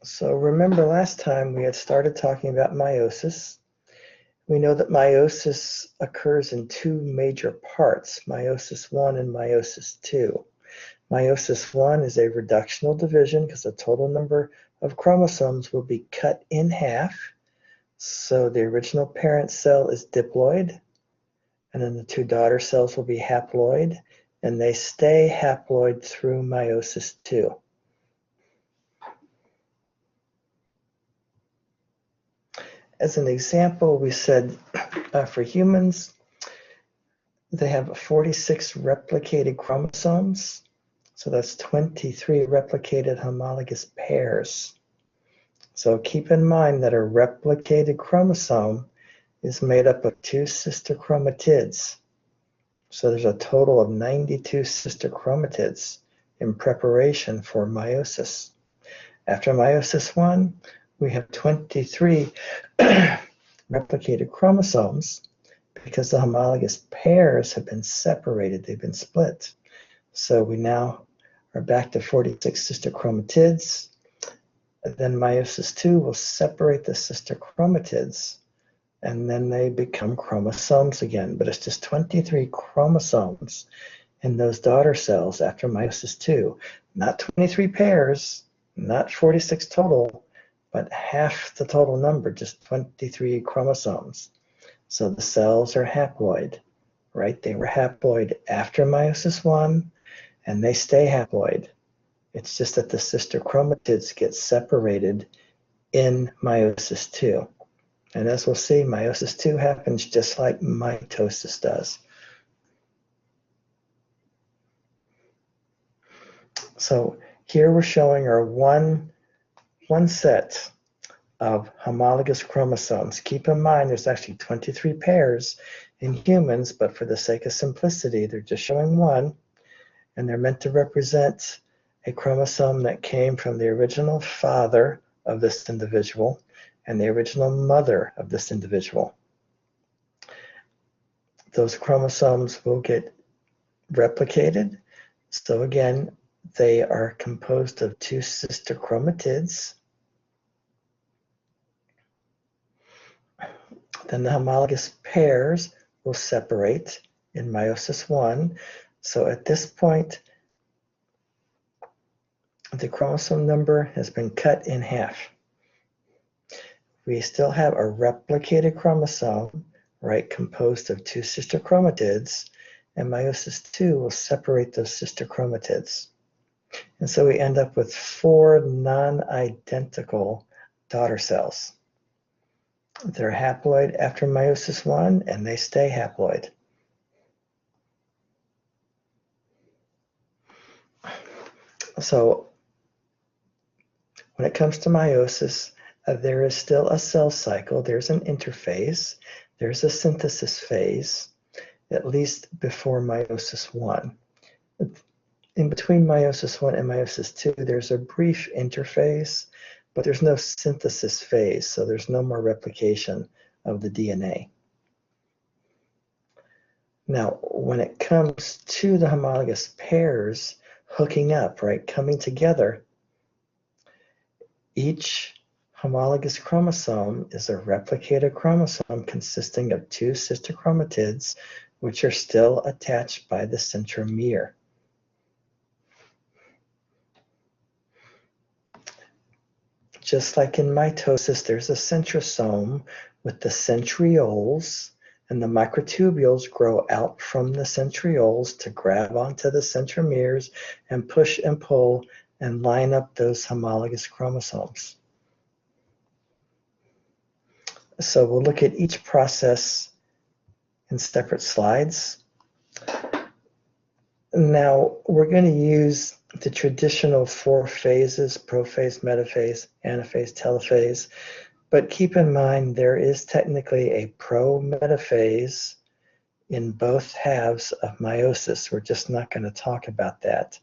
So remember last time we had started talking about meiosis. We know that meiosis occurs in two major parts, meiosis 1 and meiosis 2. Meiosis 1 is a reductional division because the total number of chromosomes will be cut in half. So the original parent cell is diploid, and then the two daughter cells will be haploid, and they stay haploid through meiosis 2. As an example, we said for humans, they have 46 replicated chromosomes. So that's 23 replicated homologous pairs. So keep in mind that a replicated chromosome is made up of two sister chromatids. So there's a total of 92 sister chromatids in preparation for meiosis. After meiosis 1, we have 23 replicated chromosomes because the homologous pairs have been separated, they've been split. So we now are back to 46 sister chromatids. Then meiosis 2 will separate the sister chromatids, and then they become chromosomes again. But it's just 23 chromosomes in those daughter cells after meiosis 2. Not 23 pairs, not 46 total, but half the total number, just 23 chromosomes. So the cells are haploid, right? They were haploid after meiosis 1, and they stay haploid. It's just that the sister chromatids get separated in meiosis 2. And as we'll see, meiosis 2 happens just like mitosis does. So here we're showing our one set of homologous chromosomes. Keep in mind there's actually 23 pairs in humans, but for the sake of simplicity, they're just showing one, and they're meant to represent a chromosome that came from the original father of this individual and the original mother of this individual. Those chromosomes will get replicated. So again, they are composed of two sister chromatids. Then the homologous pairs will separate in meiosis 1. So at this point, the chromosome number has been cut in half. We still have a replicated chromosome, right, composed of two sister chromatids, and meiosis 2 will separate those sister chromatids. And so we end up with 4 non-identical daughter cells. They're haploid after meiosis 1, and they stay haploid. So when it comes to meiosis, there is still a cell cycle. There's an interphase. There's a synthesis phase, at least before meiosis 1. In between meiosis 1 and meiosis 2, there's a brief interphase, but there's no synthesis phase, so there's no more replication of the DNA. Now, when it comes to the homologous pairs hooking up, right, coming together, each homologous chromosome is a replicated chromosome consisting of two sister chromatids, which are still attached by the centromere. Just like in mitosis, there's a centrosome with the centrioles, and the microtubules grow out from the centrioles to grab onto the centromeres and push and pull and line up those homologous chromosomes. So we'll look at each process in separate slides. Now we're going to use the traditional 4 phases: prophase, metaphase, anaphase, telophase. But keep in mind there is technically a pro-metaphase in both halves of meiosis. We're just not going to talk about that.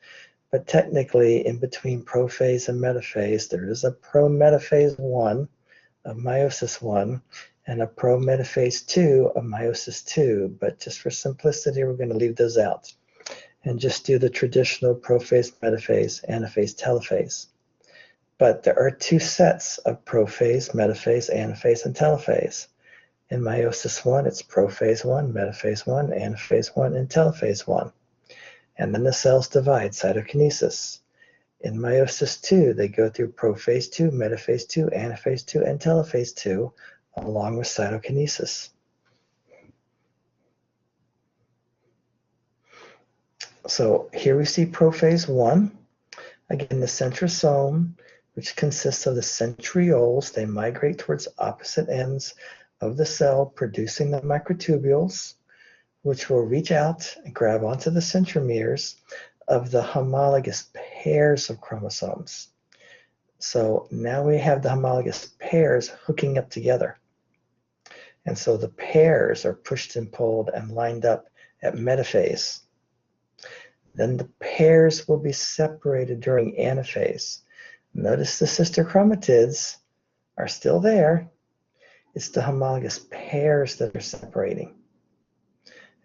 But technically, in between prophase and metaphase, there is a pro-metaphase 1 of meiosis 1 and a pro-metaphase 2 of meiosis 2. But just for simplicity, we're going to leave those out and just do the traditional prophase, metaphase, anaphase, telophase. But there are two sets of prophase, metaphase, anaphase, and telophase. In meiosis 1, it's prophase 1, metaphase 1, anaphase 1, and telophase 1. And then the cells divide, cytokinesis. In meiosis 2, they go through prophase 2, metaphase 2, anaphase 2, and telophase 2, along with cytokinesis. So here we see prophase 1. Again, the centrosome, which consists of the centrioles, they migrate towards opposite ends of the cell, producing the microtubules, which will reach out and grab onto the centromeres of the homologous pairs of chromosomes. So now we have the homologous pairs hooking up together. And so the pairs are pushed and pulled and lined up at metaphase. Then the pairs will be separated during anaphase. Notice the sister chromatids are still there. It's the homologous pairs that are separating.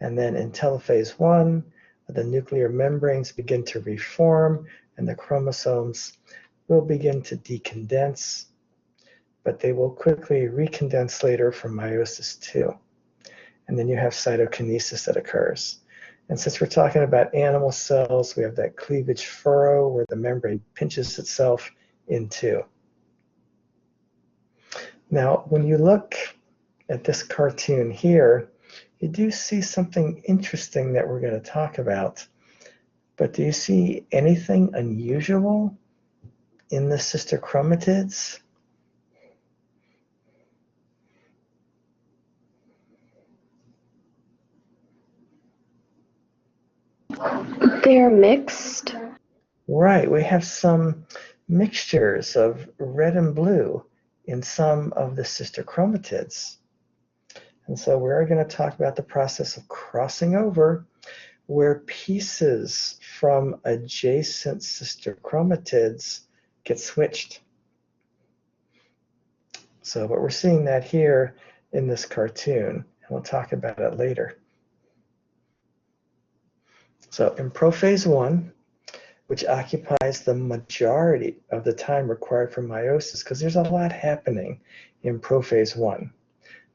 And then in telophase 1, the nuclear membranes begin to reform and the chromosomes will begin to decondense, but they will quickly recondense later from meiosis 2. And then you have cytokinesis that occurs. And since we're talking about animal cells, we have that cleavage furrow where the membrane pinches itself in two. Now, when you look at this cartoon here, you do see something interesting that we're going to talk about. But do you see anything unusual in the sister chromatids? They're mixed. Right, we have some mixtures of red and blue in some of the sister chromatids. And so we're going to talk about the process of crossing over, where pieces from adjacent sister chromatids get switched. So but we're seeing that here in this cartoon, and we'll talk about it later. So in prophase 1, which occupies the majority of the time required for meiosis, because there's a lot happening in prophase 1.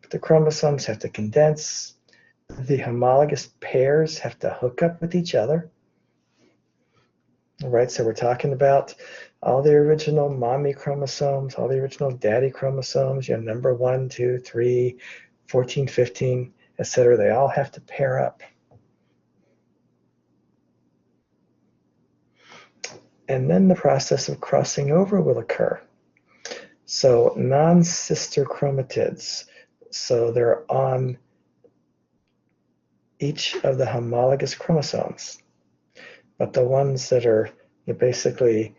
But the chromosomes have to condense, the homologous pairs have to hook up with each other. All right, so we're talking about all the original mommy chromosomes, all the original daddy chromosomes, you know, number 1, 2, 3, 14, 15, etc. They all have to pair up. And then the process of crossing over will occur. So non-sister chromatids, so they're on each of the homologous chromosomes, but the ones that are basically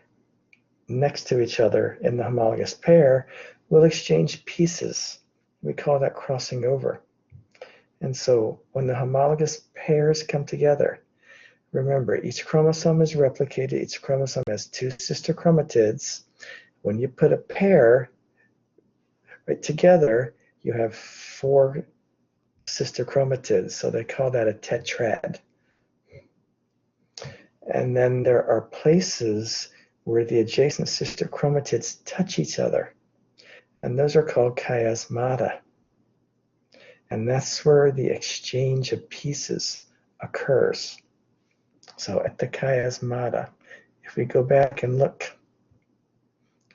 next to each other in the homologous pair will exchange pieces. We call that crossing over. And so when the homologous pairs come together, remember, each chromosome is replicated. Each chromosome has 2 sister chromatids. When you put a pair right together, you have 4 sister chromatids. So they call that a tetrad. And then there are places where the adjacent sister chromatids touch each other. And those are called chiasmata. And that's where the exchange of pieces occurs. So at the chiasmata, if we go back and look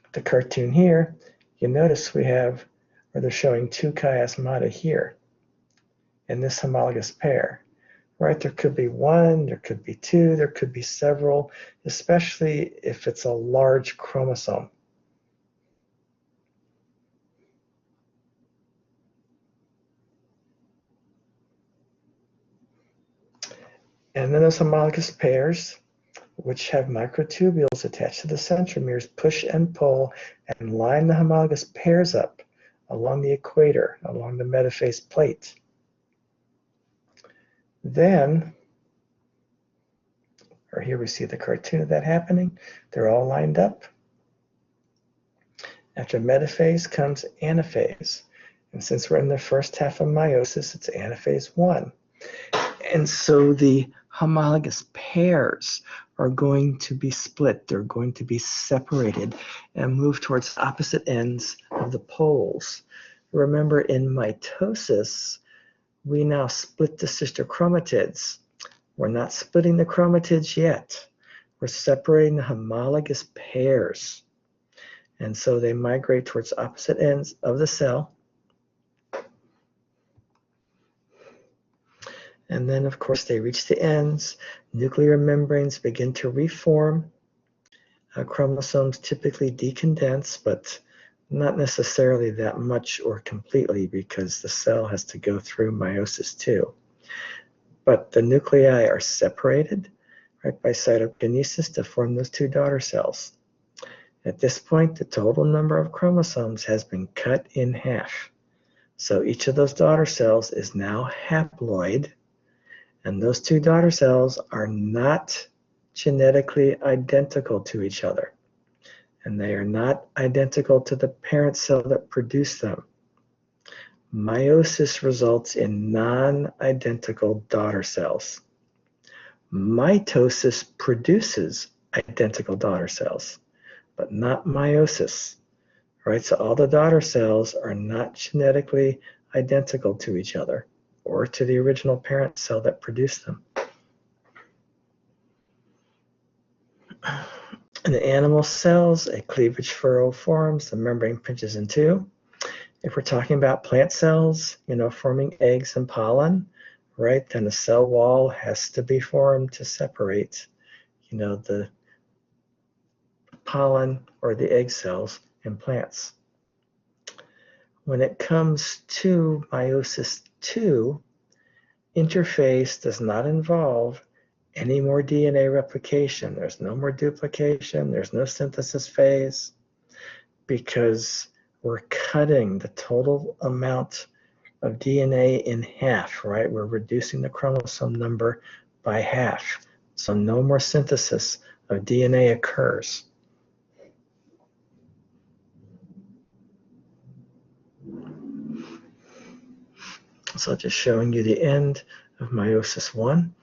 at the cartoon here, you notice we have, or they're showing 2 chiasmata here in this homologous pair. Right, there could be 1, there could be 2, there could be several, especially if it's a large chromosome. And then those homologous pairs, which have microtubules attached to the centromeres, push and pull and line the homologous pairs up along the equator, along the metaphase plate. Then, or here we see the cartoon of that happening, they're all lined up. After metaphase comes anaphase. And since we're in the first half of meiosis, it's anaphase 1. And so the homologous pairs are going to be split. They're going to be separated and move towards opposite ends of the poles. Remember, in mitosis, we now split the sister chromatids. We're not splitting the chromatids yet. We're separating the homologous pairs. And so they migrate towards opposite ends of the cell. And then, of course, they reach the ends. Nuclear membranes begin to reform. Chromosomes typically decondense, but not necessarily that much or completely because the cell has to go through meiosis too. But the nuclei are separated, right, by cytokinesis to form those two daughter cells. At this point, the total number of chromosomes has been cut in half. So each of those daughter cells is now haploid, and those two daughter cells are not genetically identical to each other. And they are not identical to the parent cell that produced them. Meiosis results in non-identical daughter cells. Mitosis produces identical daughter cells, but not meiosis, right? So all the daughter cells are not genetically identical to each other or to the original parent cell that produced them. In the animal cells, a cleavage furrow forms, the membrane pinches in two. If we're talking about plant cells, forming eggs and pollen, right, then a cell wall has to be formed to separate, the pollen or the egg cells in plants. When it comes to meiosis 2, interphase does not involve any more DNA replication. There's no more duplication. There's no synthesis phase because we're cutting the total amount of DNA in half, right? We're reducing the chromosome number by half. So no more synthesis of DNA occurs. So just showing you the end of meiosis 1.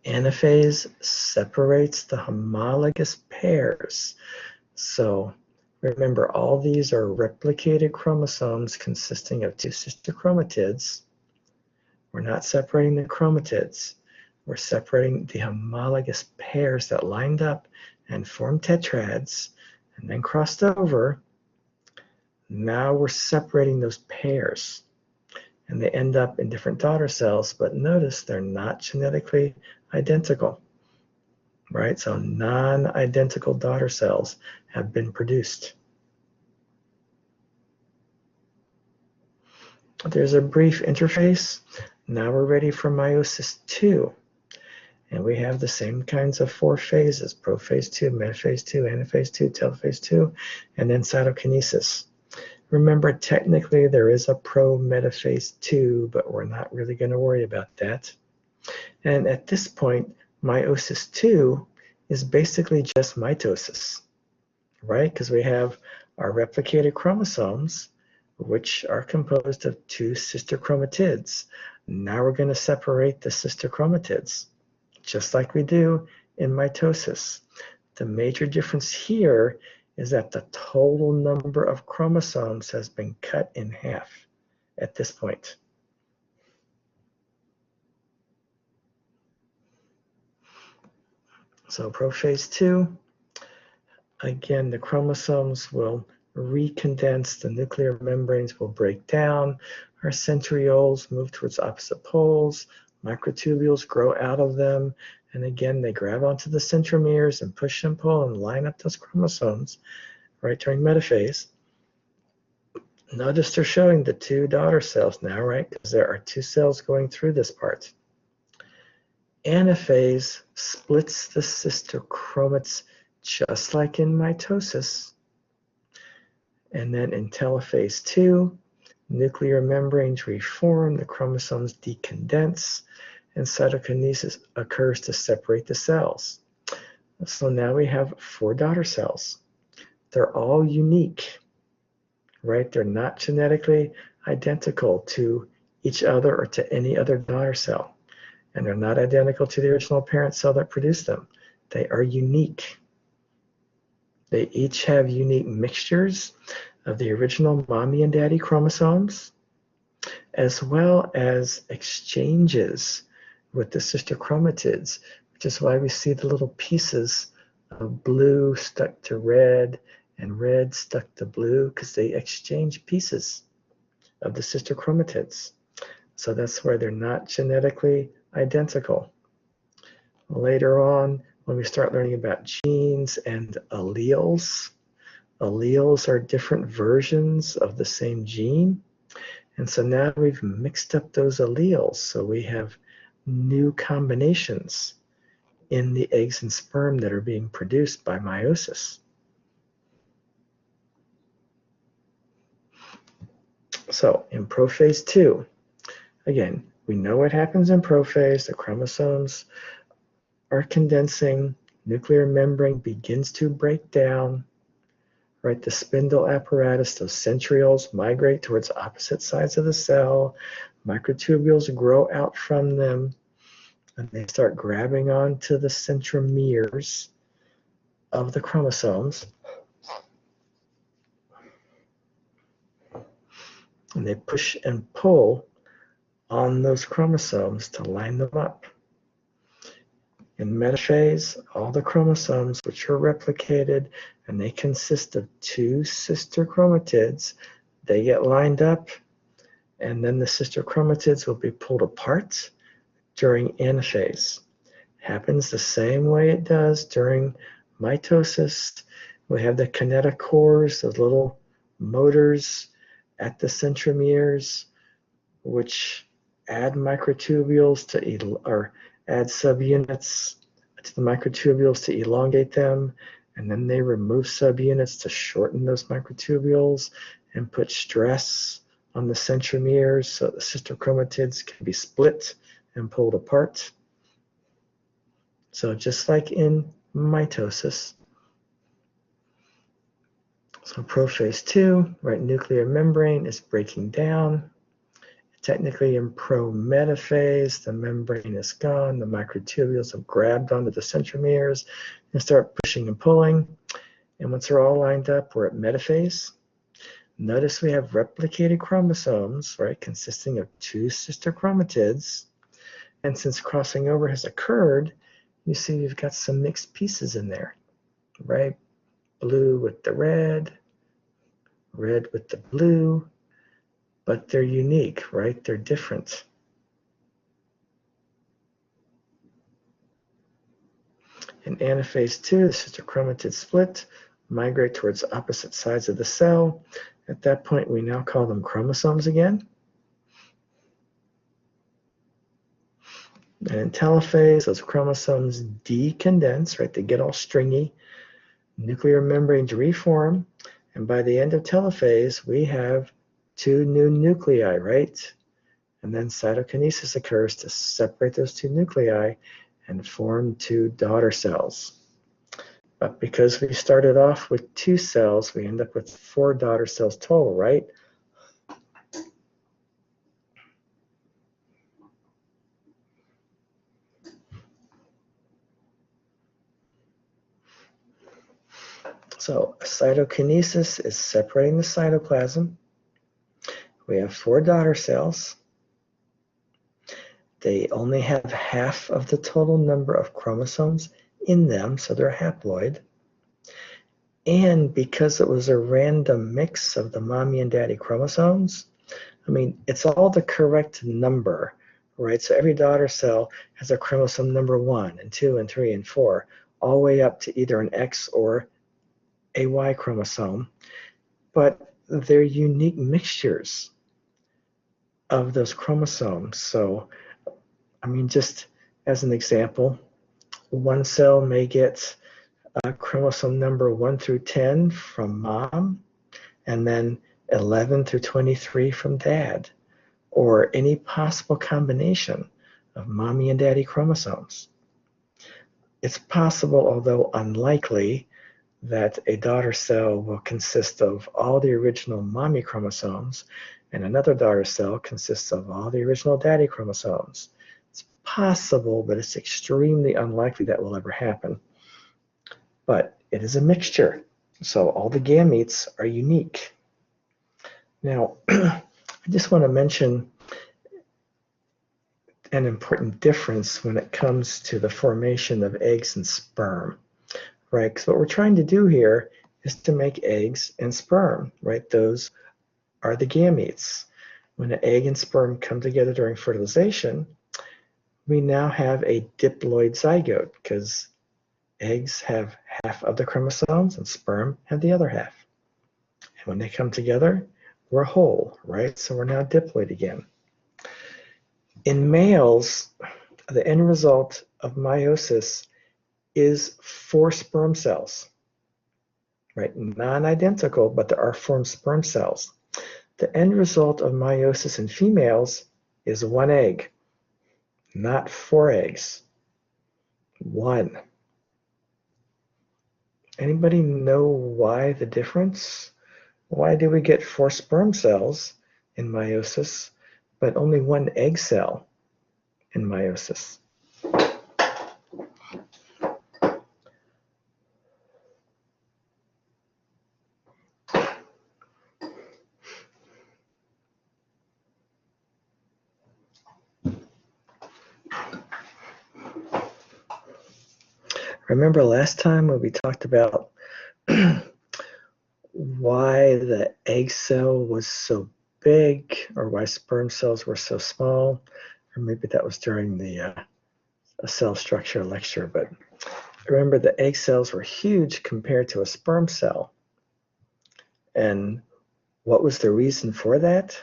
Anaphase separates the homologous pairs. So remember, all these are replicated chromosomes consisting of two sister chromatids. We're not separating the chromatids. We're separating the homologous pairs that lined up and formed tetrads and then crossed over. Now we're separating those pairs. And they end up in different daughter cells, but notice they're not genetically identical, right? So non-identical daughter cells have been produced. There's a brief interface. Now we're ready for meiosis 2. And we have the same kinds of 4 phases: prophase 2, metaphase 2, anaphase 2, telophase 2, and then cytokinesis. Remember, technically there is a pro-metaphase 2, but we're not really going to worry about that. And at this point, meiosis 2 is basically just mitosis, right? Because we have our replicated chromosomes, which are composed of 2 sister chromatids. Now we're going to separate the sister chromatids, just like we do in mitosis. The major difference here is that the total number of chromosomes has been cut in half at this point. So prophase 2, again, the chromosomes will recondense, the nuclear membranes will break down, our centrioles move towards opposite poles, microtubules grow out of them, and again, they grab onto the centromeres and push and pull and line up those chromosomes, right, during metaphase. Notice they're showing the 2 daughter cells now, right, because there are 2 cells going through this part. Anaphase splits the sister chromatids just like in mitosis. And then in telophase 2, nuclear membranes reform, the chromosomes decondense, and cytokinesis occurs to separate the cells. So now we have 4 daughter cells. They're all unique, right? They're not genetically identical to each other or to any other daughter cell. and they're not identical to the original parent cell that produced them. They are unique. They each have unique mixtures of the original mommy and daddy chromosomes, as well as exchanges with the sister chromatids, which is why we see the little pieces of blue stuck to red and red stuck to blue, because they exchange pieces of the sister chromatids. So that's why they're not genetically identical. Later on, when we start learning about genes and alleles, alleles are different versions of the same gene. And so now we've mixed up those alleles. So we have new combinations in the eggs and sperm that are being produced by meiosis. So in prophase 2, again, we know what happens in prophase. The chromosomes are condensing. Nuclear membrane begins to break down. Right, the spindle apparatus, those centrioles migrate towards opposite sides of the cell. Microtubules grow out from them, and they start grabbing onto the centromeres of the chromosomes. And they push and pull on those chromosomes to line them up. In metaphase, all the chromosomes, which are replicated, and they consist of 2 sister chromatids, they get lined up, and then the sister chromatids will be pulled apart during anaphase. Happens the same way it does during mitosis. We have the kinetochores, those little motors at the centromeres, which add microtubules to or add subunits to the microtubules to elongate them, and then they remove subunits to shorten those microtubules and put stress on the centromeres so the sister chromatids can be split and pulled apart. So just like in mitosis. So prophase 2, right, nuclear membrane is breaking down. Technically in prometaphase, the membrane is gone, the microtubules have grabbed onto the centromeres and start pushing and pulling. And once they're all lined up, we're at metaphase. Notice we have replicated chromosomes, right, consisting of 2 sister chromatids. And since crossing over has occurred, you see you've got some mixed pieces in there, right? Blue with the red with the blue, but they're unique, right? They're different. In anaphase 2, the sister chromatids split, migrate towards opposite sides of the cell. At that point, we now call them chromosomes again. And in telophase, those chromosomes decondense, right? They get all stringy. Nuclear membranes reform. And by the end of telophase, we have 2 new nuclei, right? And then cytokinesis occurs to separate those 2 nuclei and form 2 daughter cells. But because we started off with 2 cells, we end up with 4 daughter cells total, right? So cytokinesis is separating the cytoplasm. We have 4 daughter cells. They only have half of the total number of chromosomes in them, so they're haploid. And because it was a random mix of the mommy and daddy chromosomes, I mean, it's all the correct number, right? So every daughter cell has a chromosome number 1 and 2 and 3 and 4, all the way up to either an X or a Y chromosome. But they're unique mixtures of those chromosomes. So, I mean, just as an example, one cell may get chromosome number 1 through 10 from mom, and then 11 through 23 from dad, or any possible combination of mommy and daddy chromosomes. It's possible, although unlikely, that a daughter cell will consist of all the original mommy chromosomes, and another daughter cell consists of all the original daddy chromosomes. It's possible, but it's extremely unlikely that will ever happen. But it is a mixture, so all the gametes are unique. Now, I just want to mention an important difference when it comes to the formation of eggs and sperm, right? Because what we're trying to do here is to make eggs and sperm, right? Those are the gametes. When an egg and sperm come together during fertilization, we now have a diploid zygote because eggs have half of the chromosomes and sperm have the other half. And when they come together, we're whole, right? So we're now diploid again. In males, the end result of meiosis is 4 sperm cells, right? Non-identical, but there are 4 sperm cells. The end result of meiosis in females is 1 egg, not 4 eggs. 1. Anybody know why the difference? Why do we get 4 sperm cells in meiosis, but only 1 egg cell in meiosis? Remember last time when we talked about why the egg cell was so big, or why sperm cells were so small? Or maybe that was during the cell structure lecture, but remember the egg cells were huge compared to a sperm cell. And what was the reason for that?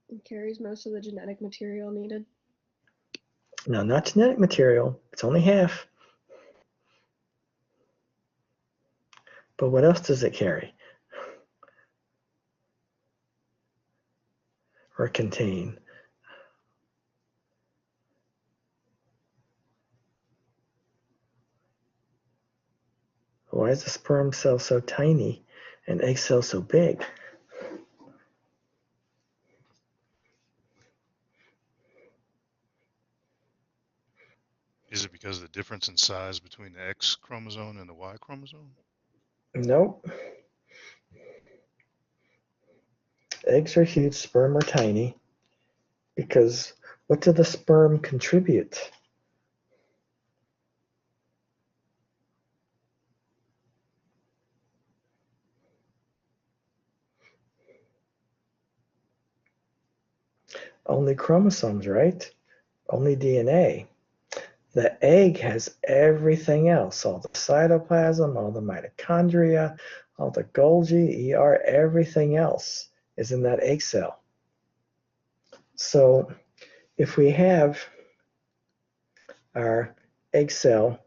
It carries most of the genetic material needed. No, not genetic material. It's only half. But what else does it carry or contain? Why is the sperm cell so tiny and egg cell so big? Is it because of the difference in size between the X chromosome and the Y chromosome? Nope. Eggs are huge, sperm are tiny, because what do the sperm contribute? Only chromosomes, right? Only DNA. The egg has everything else, all the cytoplasm, all the mitochondria, all the Golgi, ER, everything else is in that egg cell. So if we have our egg cell,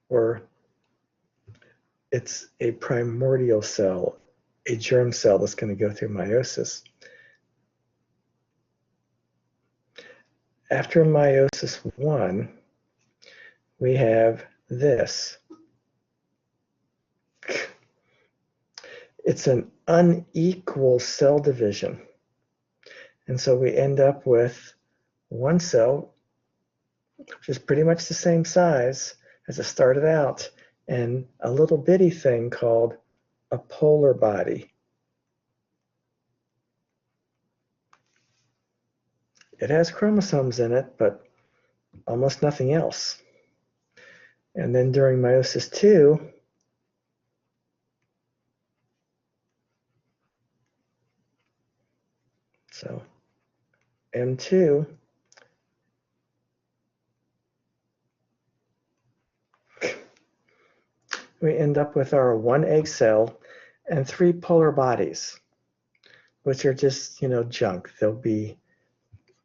or it's a primordial cell, a germ cell that's going to go through meiosis. After meiosis 1, we have this. It's an unequal cell division. And so we end up with one cell, which is pretty much the same size as it started out, and a little bitty thing called a polar body. It has chromosomes in it, but almost nothing else. And then during meiosis 2, so M2, we end up with our 1 egg cell and 3 polar bodies, which are just, junk. They'll be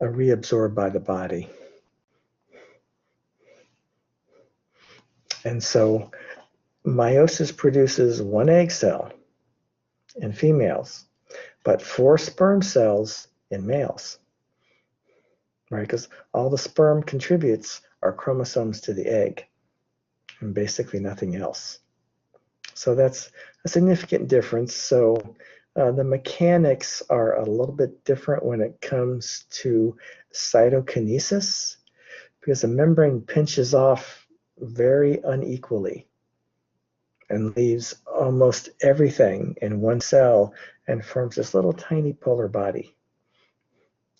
reabsorbed by the body. And so meiosis produces 1 egg cell in females, but 4 sperm cells in males, right? Because all the sperm contributes are chromosomes to the egg and basically nothing else. So that's a significant difference. So The mechanics are a little bit different when it comes to cytokinesis because the membrane pinches off very unequally and leaves almost everything in one cell and forms this little tiny polar body.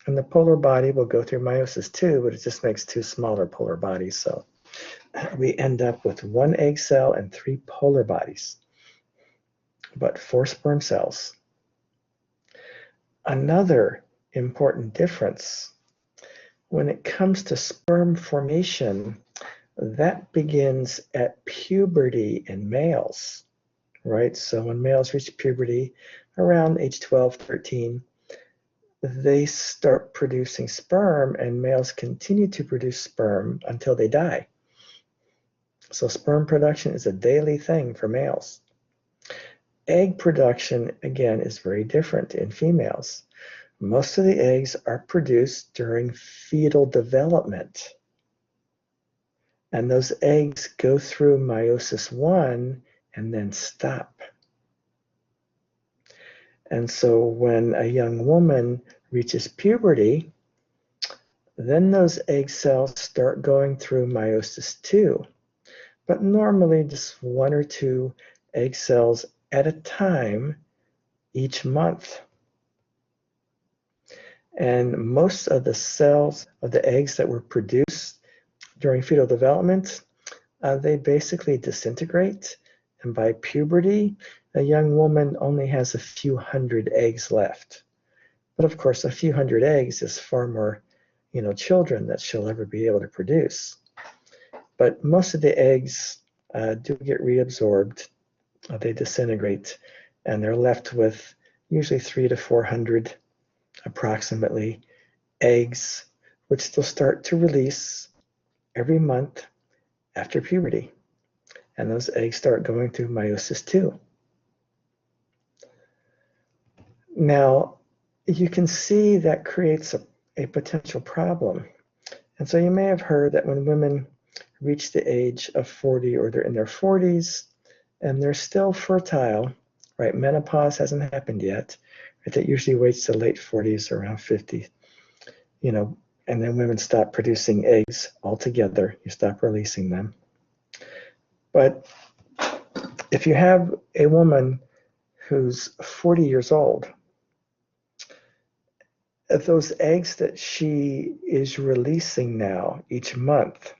And the polar body will go through meiosis too, but it just makes two smaller polar bodies. So we end up with one egg cell and three polar bodies, but four sperm cells. Another important difference when it comes to sperm formation, that begins at puberty in males, right? So when males reach puberty around age 12, 13, they start producing sperm, and males continue to produce sperm until they die. So sperm production is a daily thing for males. Egg production, again, is very different in females. Most of the eggs are produced during fetal development. And those eggs go through meiosis 1 and then stop. And so when a young woman reaches puberty, then those egg cells start going through meiosis 2. But normally just one or two egg cells at a time each month. And most of the cells of the eggs that were produced during fetal development, they basically disintegrate. And by puberty, a young woman only has a few hundred eggs left. But of course, a few hundred eggs is far more, children that she'll ever be able to produce. But most of the eggs do get reabsorbed. They disintegrate, and they're left with usually 300 to 400 approximately eggs, which they'll start to release every month after puberty. And those eggs start going through meiosis 2. Now, you can see that creates a potential problem. And so you may have heard that when women reach the age of 40 or they're in their 40s and they're still fertile, right? Menopause hasn't happened yet. Right? That usually waits to late 40s, around 50, and then women stop producing eggs altogether. You stop releasing them. But if you have a woman who's 40 years old, if those eggs that she is releasing now each month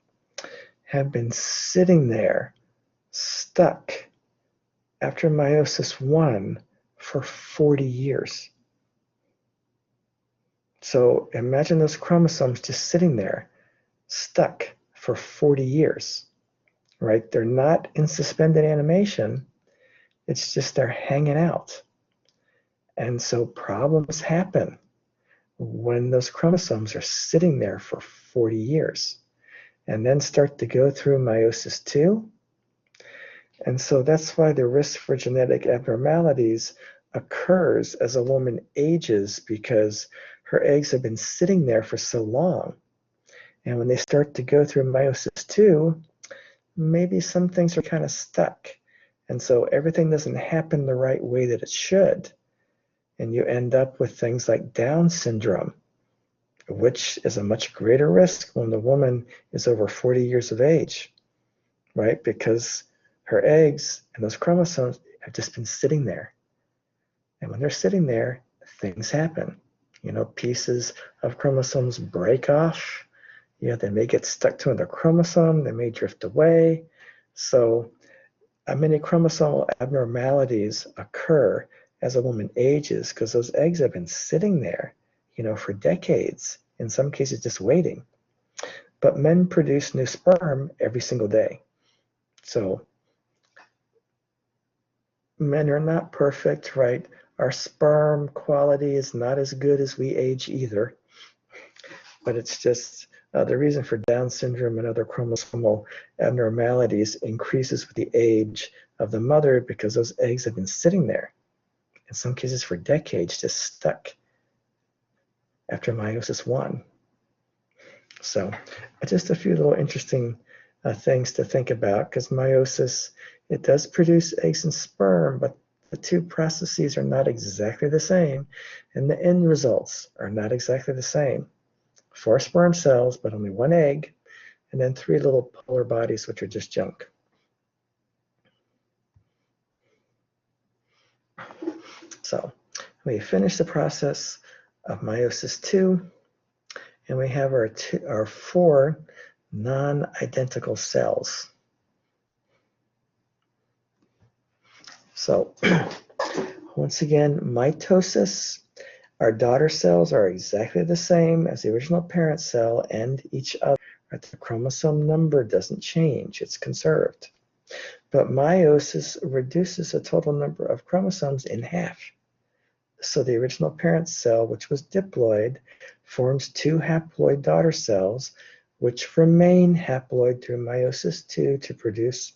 have been sitting there, stuck after meiosis 1 for 40 years. So imagine those chromosomes just sitting there, stuck for 40 years, right? They're not in suspended animation. It's just they're hanging out. And so problems happen when those chromosomes are sitting there for 40 years and then start to go through meiosis 2. And so that's why the risk for genetic abnormalities occurs as a woman ages, because her eggs have been sitting there for so long. And when they start to go through meiosis 2, maybe some things are kind of stuck. And so everything doesn't happen the right way that it should. And you end up with things like Down syndrome, which is a much greater risk when the woman is over 40 years of age, right? Because her eggs and those chromosomes have just been sitting there. And when they're sitting there, things happen. Pieces of chromosomes break off. They may get stuck to another chromosome. They may drift away. So many chromosomal abnormalities occur as a woman ages because those eggs have been sitting there, for decades, in some cases just waiting. But men produce new sperm every single day. So men are not perfect, right? Our sperm quality is not as good as we age either. But it's just the reason for Down syndrome and other chromosomal abnormalities increases with the age of the mother because those eggs have been sitting there, in some cases for decades, just stuck after meiosis 1. So just a few little interesting things to think about, because meiosis, it does produce eggs and sperm, but the two processes are not exactly the same, and the end results are not exactly the same. 4 sperm cells, but only 1 egg, and then 3 little polar bodies, which are just junk. So we finish the process of meiosis 2, and we have our 4 non-identical cells. So once again, mitosis, our daughter cells are exactly the same as the original parent cell and each other. The chromosome number doesn't change, it's conserved. But meiosis reduces the total number of chromosomes in half. So the original parent cell, which was diploid, forms 2 haploid daughter cells, which remain haploid through meiosis 2 to produce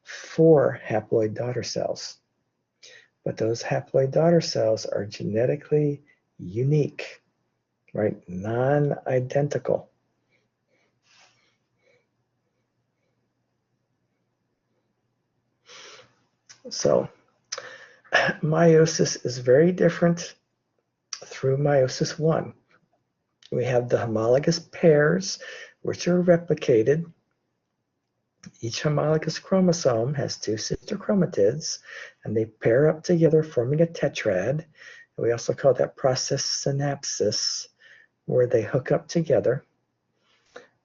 4 haploid daughter cells. But those haploid daughter cells are genetically unique, right? Non-identical. So meiosis is very different through meiosis 1. We have the homologous pairs, which are replicated. Each homologous chromosome has 2 sister chromatids, and they pair up together, forming a tetrad. We also call that process synapsis, where they hook up together.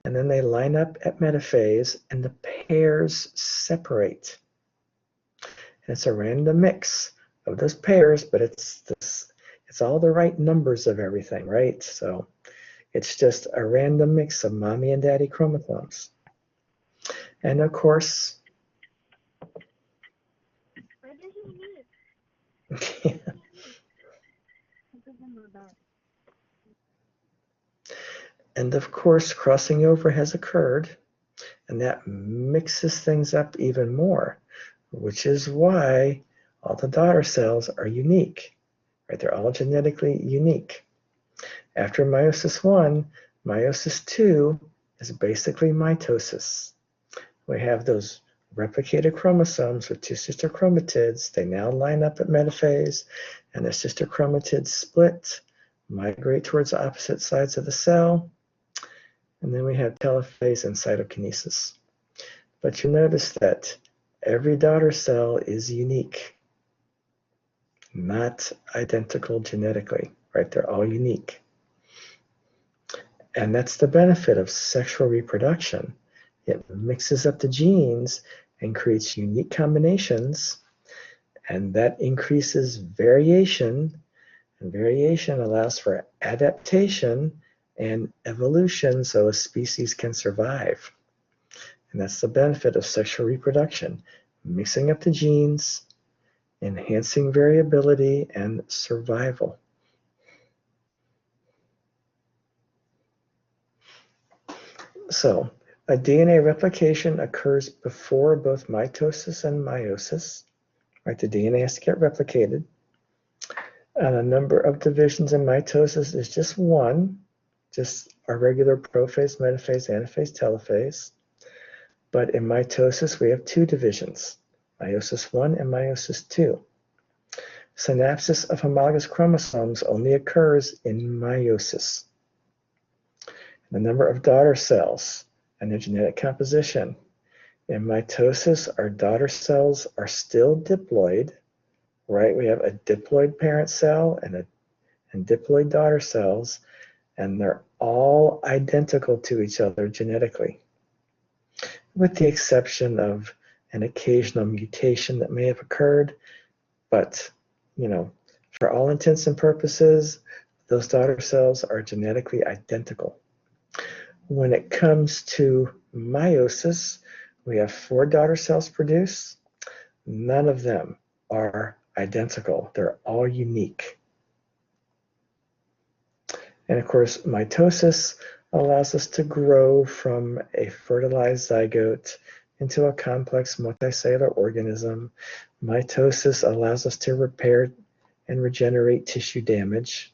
And then they line up at metaphase, and the pairs separate. And it's a random mix of those pairs, but it's all the right numbers of everything, right? So it's just a random mix of mommy and daddy chromosomes. And of course, and of course, crossing over has occurred, and that mixes things up even more, which is why all the daughter cells are unique, right? They're all genetically unique. After meiosis 1, meiosis 2 is basically mitosis. We have those replicated chromosomes with 2 sister chromatids. They now line up at metaphase, and the sister chromatids split, migrate towards the opposite sides of the cell, and then we have telophase and cytokinesis. But you notice that every daughter cell is unique, not identical genetically, right? They're all unique. And that's the benefit of sexual reproduction. It mixes up the genes and creates unique combinations, and that increases variation, and variation allows for adaptation and evolution so a species can survive. And that's the benefit of sexual reproduction, mixing up the genes, enhancing variability and survival. So a DNA replication occurs before both mitosis and meiosis, right? The DNA has to get replicated. And a number of divisions in mitosis is just 1, just our regular prophase, metaphase, anaphase, telophase. But in mitosis, we have 2 divisions, meiosis 1 and meiosis 2. Synapsis of homologous chromosomes only occurs in meiosis. The number of daughter cells and their genetic composition. In mitosis, our daughter cells are still diploid, right? We have a diploid parent cell and diploid daughter cells, and they're all identical to each other genetically, with the exception of an occasional mutation that may have occurred. But, for all intents and purposes, those daughter cells are genetically identical. When it comes to meiosis, we have 4 daughter cells produced. None of them are identical. They're all unique. And of course, mitosis allows us to grow from a fertilized zygote into a complex multicellular organism. Mitosis allows us to repair and regenerate tissue damage.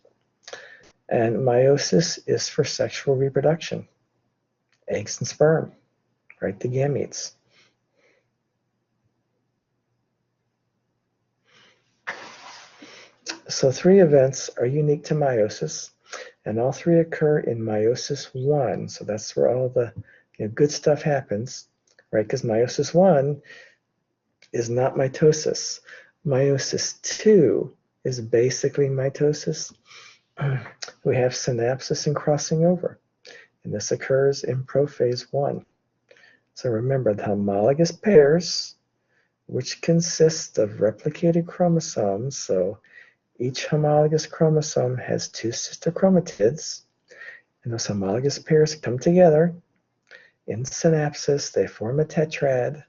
And meiosis is for sexual reproduction, eggs and sperm, right? The gametes. So 3 events are unique to meiosis, and all 3 occur in meiosis 1. So that's where all the good stuff happens, right? Because meiosis 1 is not mitosis. Meiosis 2 is basically mitosis. We have synapsis and crossing over, and this occurs in prophase 1. So remember, the homologous pairs, which consist of replicated chromosomes, so each homologous chromosome has 2 sister chromatids, and those homologous pairs come together in synapsis. They form a tetrad.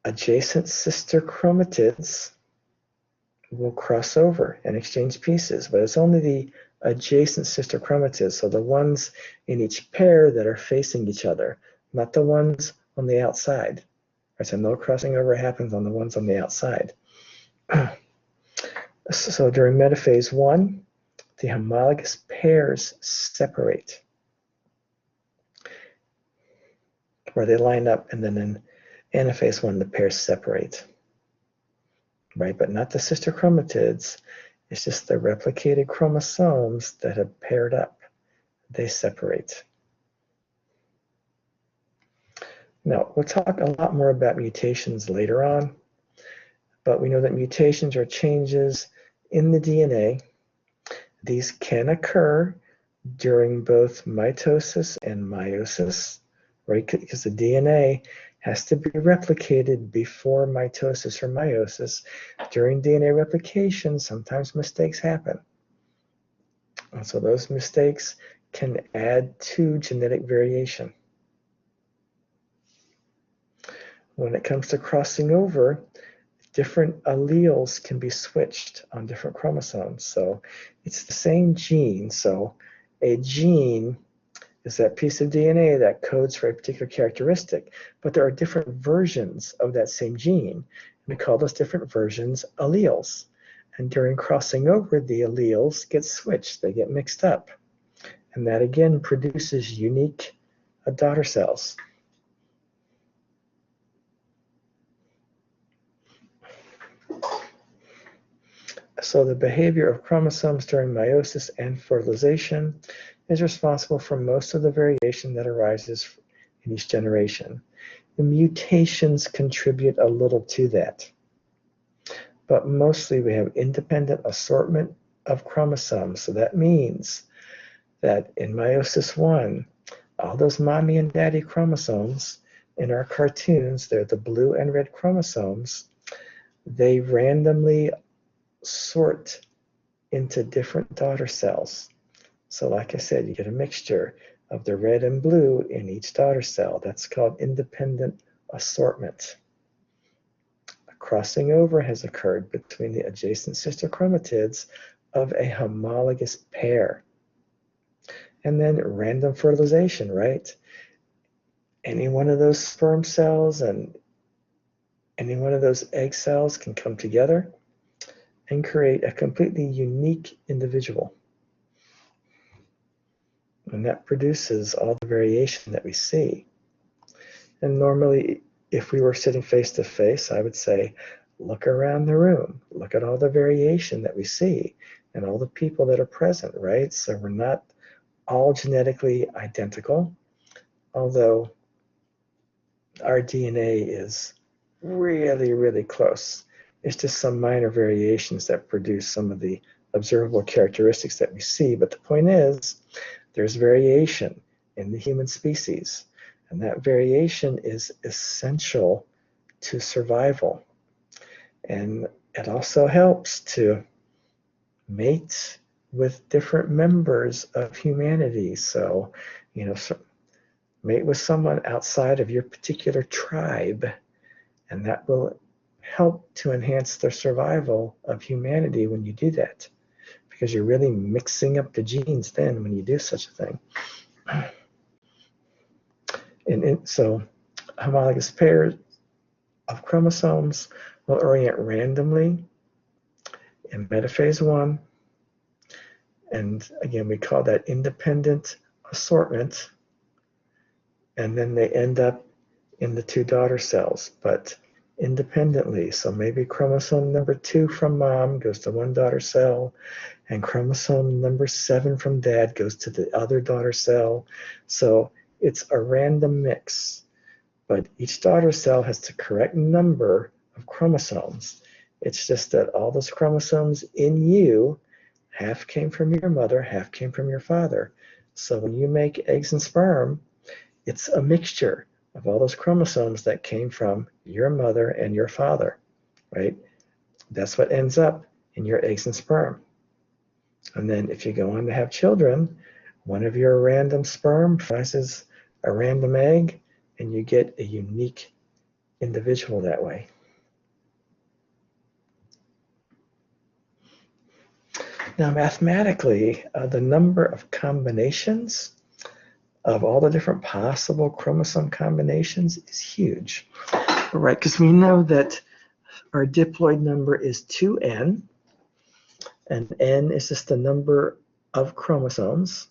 Adjacent sister chromatids will cross over and exchange pieces, but it's only the adjacent sister chromatids, so the ones in each pair that are facing each other, not the ones on the outside. Right, so no crossing over happens on the ones on the outside. So during metaphase 1, the homologous pairs separate, where they line up, and then in anaphase 1, the pairs separate. Right, but not the sister chromatids. It's just the replicated chromosomes that have paired up. They separate. Now, we'll talk a lot more about mutations later on, but we know that mutations are changes in the DNA. These can occur during both mitosis and meiosis, right? Because the DNA has to be replicated before mitosis or meiosis. During DNA replication, sometimes mistakes happen. And so those mistakes can add to genetic variation. When it comes to crossing over, different alleles can be switched on different chromosomes. So it's the same gene. So a gene is that piece of DNA that codes for a particular characteristic, but there are different versions of that same gene. We call those different versions alleles. And during crossing over, the alleles get switched, they get mixed up. And that again produces unique daughter cells. So the behavior of chromosomes during meiosis and fertilization is responsible for most of the variation that arises in each generation. The mutations contribute a little to that, but mostly we have independent assortment of chromosomes. So that means that in meiosis 1, all those mommy and daddy chromosomes in our cartoons, they're the blue and red chromosomes, they randomly sort into different daughter cells. So like I said, you get a mixture of the red and blue in each daughter cell. That's called independent assortment. A crossing over has occurred between the adjacent sister chromatids of a homologous pair. And then random fertilization, right? Any one of those sperm cells and any one of those egg cells can come together and create a completely unique individual. And that produces all the variation that we see. And normally, if we were sitting face to face, I would say, look around the room, look at all the variation that we see and all the people that are present, right? So we're not all genetically identical, although our DNA is really, really close. It's just some minor variations that produce some of the observable characteristics that we see. But the point is, there's variation in the human species, and that variation is essential to survival. And it also helps to mate with different members of humanity. So, mate with someone outside of your particular tribe, and that will help to enhance the survival of humanity when you do that, because you're really mixing up the genes then when you do such a thing. And so homologous pairs of chromosomes will orient randomly in metaphase 1. And again, we call that independent assortment. And then they end up in the 2 daughter cells. But independently. So maybe chromosome number 2 from mom goes to one daughter cell, and chromosome number 7 from dad goes to the other daughter cell. So it's a random mix, but each daughter cell has the correct number of chromosomes. It's just that all those chromosomes in you, half came from your mother, half came from your father. So when you make eggs and sperm, it's a mixture of all those chromosomes that came from your mother and your father, right? That's what ends up in your eggs and sperm. And then if you go on to have children, one of your random sperm fertilizes a random egg, and you get a unique individual that way. Now, mathematically, the number of combinations of all the different possible chromosome combinations is huge, right? Because we know that our diploid number is 2n, and n is just the number of chromosomes.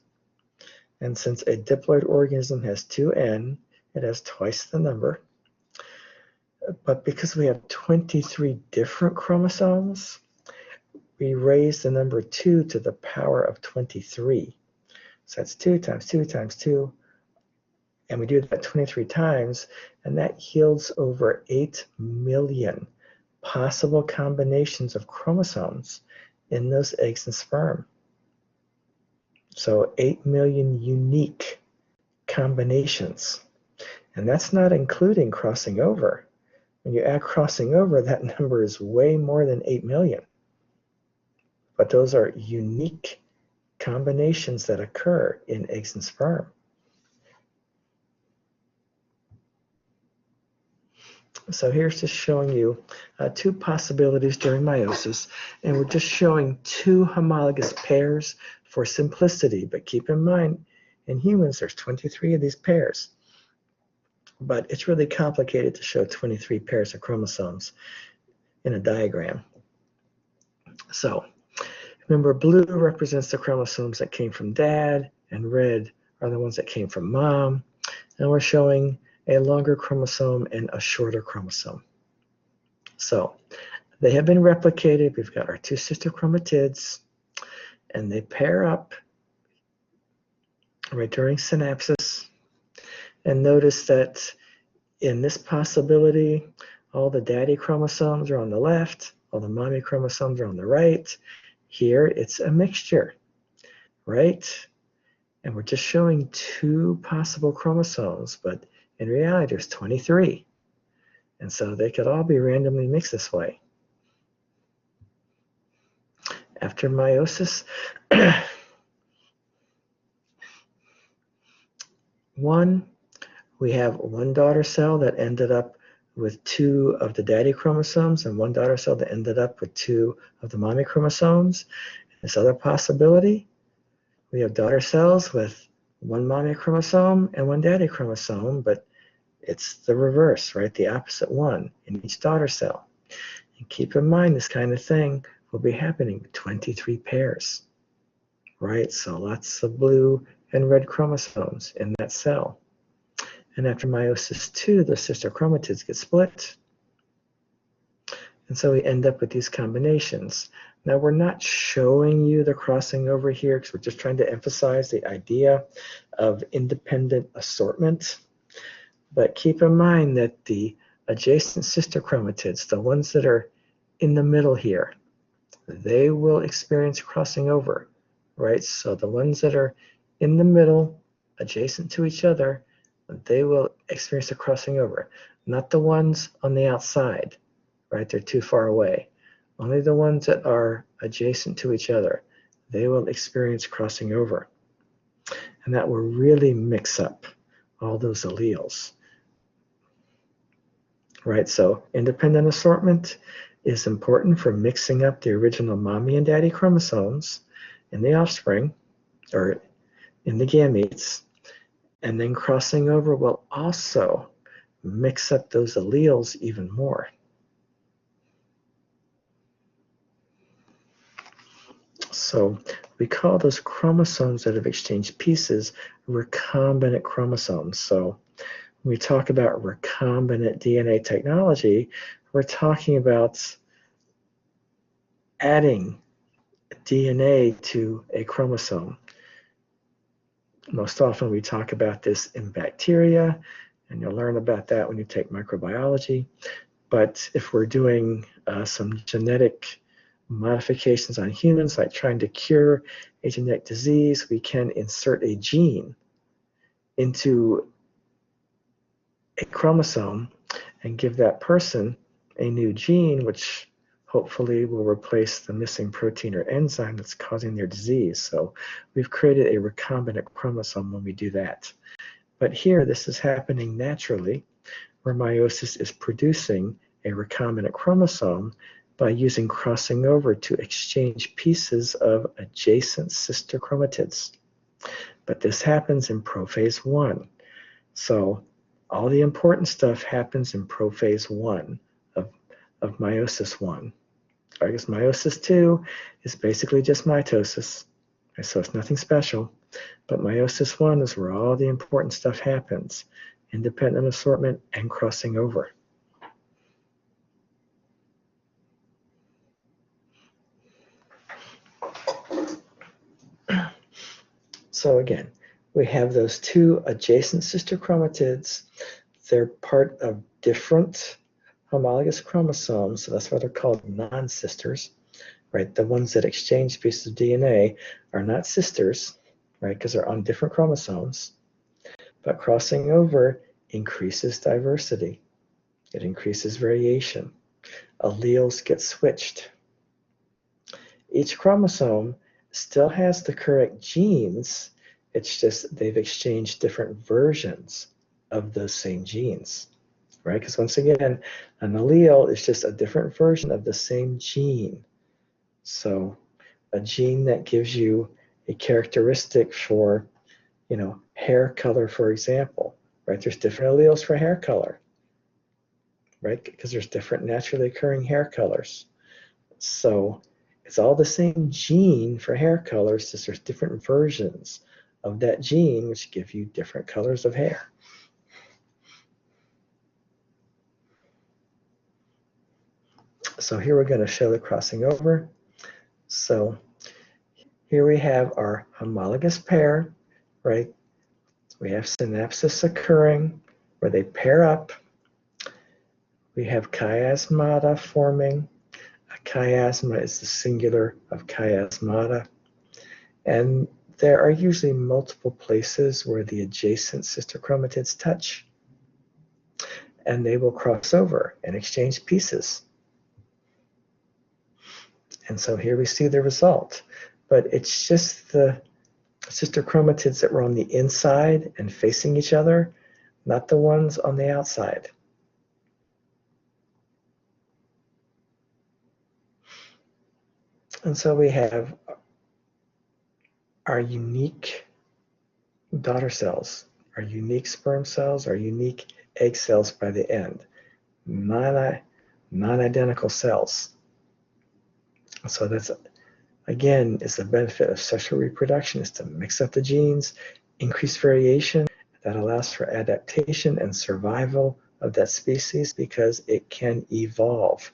And since a diploid organism has 2n, it has twice the number. But because we have 23 different chromosomes, we raise the number 2 to the power of 23. So that's 2 times 2 times 2. And we do that 23 times, and that yields over 8 million possible combinations of chromosomes in those eggs and sperm. So 8 million unique combinations. And that's not including crossing over. When you add crossing over, that number is way more than 8 million. But those are unique combinations that occur in eggs and sperm. So here's just showing you 2 possibilities during meiosis, and we're just showing 2 homologous pairs for simplicity, but keep in mind, in humans, there's 23 of these pairs. But it's really complicated to show 23 pairs of chromosomes in a diagram. So remember, blue represents the chromosomes that came from dad, and red are the ones that came from mom. And we're showing a longer chromosome and a shorter chromosome. So they have been replicated. We've got our 2 sister chromatids, and they pair up right during synapsis. And notice that in this possibility, all the daddy chromosomes are on the left, all the mommy chromosomes are on the right. Here, it's a mixture, right? And we're just showing 2 possible chromosomes, but in reality, there's 23. And so they could all be randomly mixed this way. After meiosis, we have one daughter cell that ended up with 2 of the daddy chromosomes, and one daughter cell that ended up with 2 of the mommy chromosomes. This other possibility, we have daughter cells with 1 mommy chromosome and 1 daddy chromosome, but it's the reverse, right? The opposite one in each daughter cell. And keep in mind, this kind of thing will be happening 23 pairs, right? So lots of blue and red chromosomes in that cell. And after meiosis 2, the sister chromatids get split. And so we end up with these combinations. Now, we're not showing you the crossing over here because we're just trying to emphasize the idea of independent assortment. But keep in mind that the adjacent sister chromatids, the ones that are in the middle here, they will experience crossing over, right? So the ones that are in the middle, adjacent to each other, they will experience a crossing over. Not the ones on the outside, right? They're too far away. Only the ones that are adjacent to each other, they will experience crossing over. And that will really mix up all those alleles, right? So independent assortment is important for mixing up the original mommy and daddy chromosomes in the offspring, or in the gametes. And then crossing over will also mix up those alleles even more. So we call those chromosomes that have exchanged pieces recombinant chromosomes. So When we talk about recombinant DNA technology, we're talking about adding DNA to a chromosome. Most often we talk about this in bacteria, and you'll learn about that when you take microbiology. But if we're doing some genetic modifications on humans, like trying to cure a genetic disease, we can insert a gene into a chromosome and give that person a new gene, which hopefully will replace the missing protein or enzyme that's causing their disease. So we've created a recombinant chromosome when we do that. But here, this is happening naturally, where meiosis is producing a recombinant chromosome by using crossing over to exchange pieces of adjacent sister chromatids. But this happens in prophase 1. So all the important stuff happens in prophase 1 of meiosis 1. I guess meiosis 2 is basically just mitosis, so it's nothing special. But meiosis 1 is where all the important stuff happens, independent assortment and crossing over. So again, we have those two adjacent sister chromatids. They're part of different homologous chromosomes, so that's why they're called non-sisters, right? The ones that exchange pieces of DNA are not sisters, right, because they're on different chromosomes. But crossing over increases diversity. It increases variation. Alleles get switched. Each chromosome still has the correct genes, it's just they've exchanged different versions of those same genes, right? Because once again, an allele is just a different version of the same gene. So a gene that gives you a characteristic for, hair color, for example, right? There's different alleles for hair color, right? Because there's different naturally occurring hair colors. So it's all the same gene for hair colors, just there's different versions of that gene which give you different colors of hair. So here we're going to show the crossing over. So here we have our homologous pair, right? We have synapsis occurring where they pair up. We have chiasmata forming. A chiasma is the singular of chiasmata. And there are usually multiple places where the adjacent sister chromatids touch, and they will cross over and exchange pieces. And so here we see the result. But it's just the sister chromatids that were on the inside and facing each other, not the ones on the outside. And so we have our unique daughter cells, our unique sperm cells, our unique egg cells by the end, non-identical cells. So that's, again, is the benefit of sexual reproduction, is to mix up the genes, increase variation. That allows for adaptation and survival of that species because it can evolve.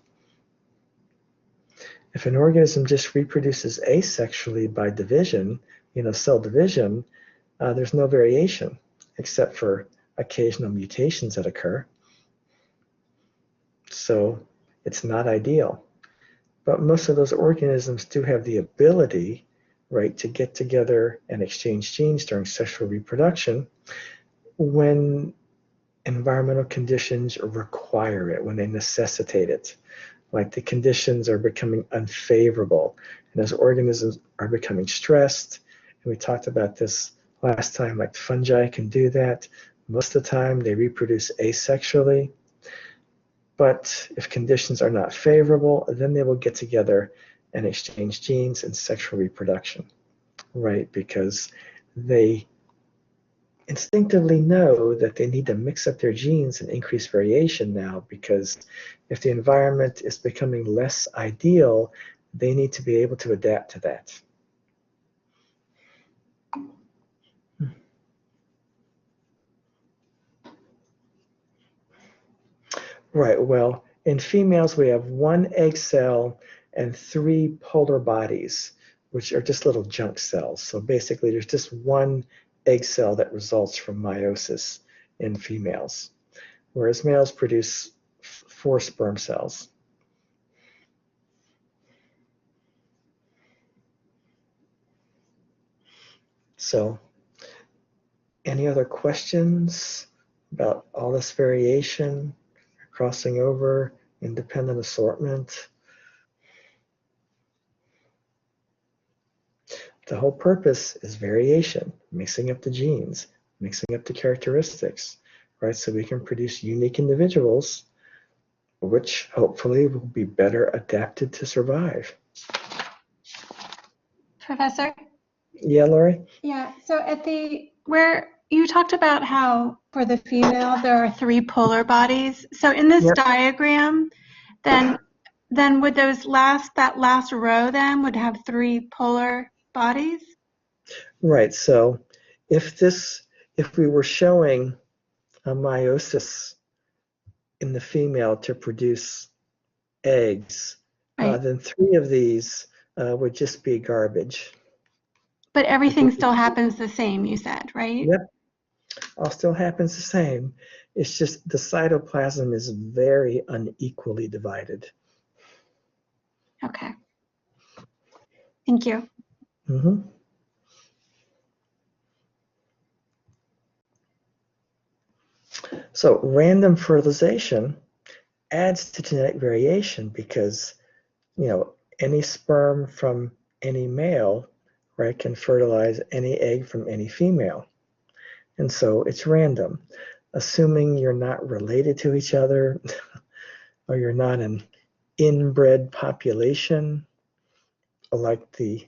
If an organism just reproduces asexually by division, cell division, there's no variation except for occasional mutations that occur. So it's not ideal. But most of those organisms do have the ability, right, to get together and exchange genes during sexual reproduction when environmental conditions require it, when they necessitate it. Like the conditions are becoming unfavorable, and as organisms are becoming stressed, and we talked about this last time, like fungi can do that. Most of the time they reproduce asexually, but if conditions are not favorable, then they will get together and exchange genes in sexual reproduction, right? Because they instinctively know that they need to mix up their genes and increase variation now, because if the environment is becoming less ideal, they need to be able to adapt to that. Right. Well, in females, we have one egg cell and three polar bodies, which are just little junk cells. So basically, there's just one egg cell that results from meiosis in females, whereas males produce four sperm cells. So, any other questions about all this variation, crossing over, independent assortment? The whole purpose is variation, mixing up the genes, mixing up the characteristics, right? So we can produce unique individuals, which hopefully will be better adapted to survive. Professor? Yeah, Lori? Yeah, so where you talked about how for the female there are three polar bodies. So in this Yep. diagram, then would that last row then would have three polar bodies? Right. So if we were showing a meiosis in the female to produce eggs, Right. then three of these would just be garbage. But everything still happens the same, you said, right? Yep. All still happens the same. It's just the cytoplasm is very unequally divided. Okay. Thank you. Mm-hmm. So random fertilization adds to genetic variation because, any sperm from any male, right, can fertilize any egg from any female. And so it's random. Assuming you're not related to each other or you're not an inbred population like the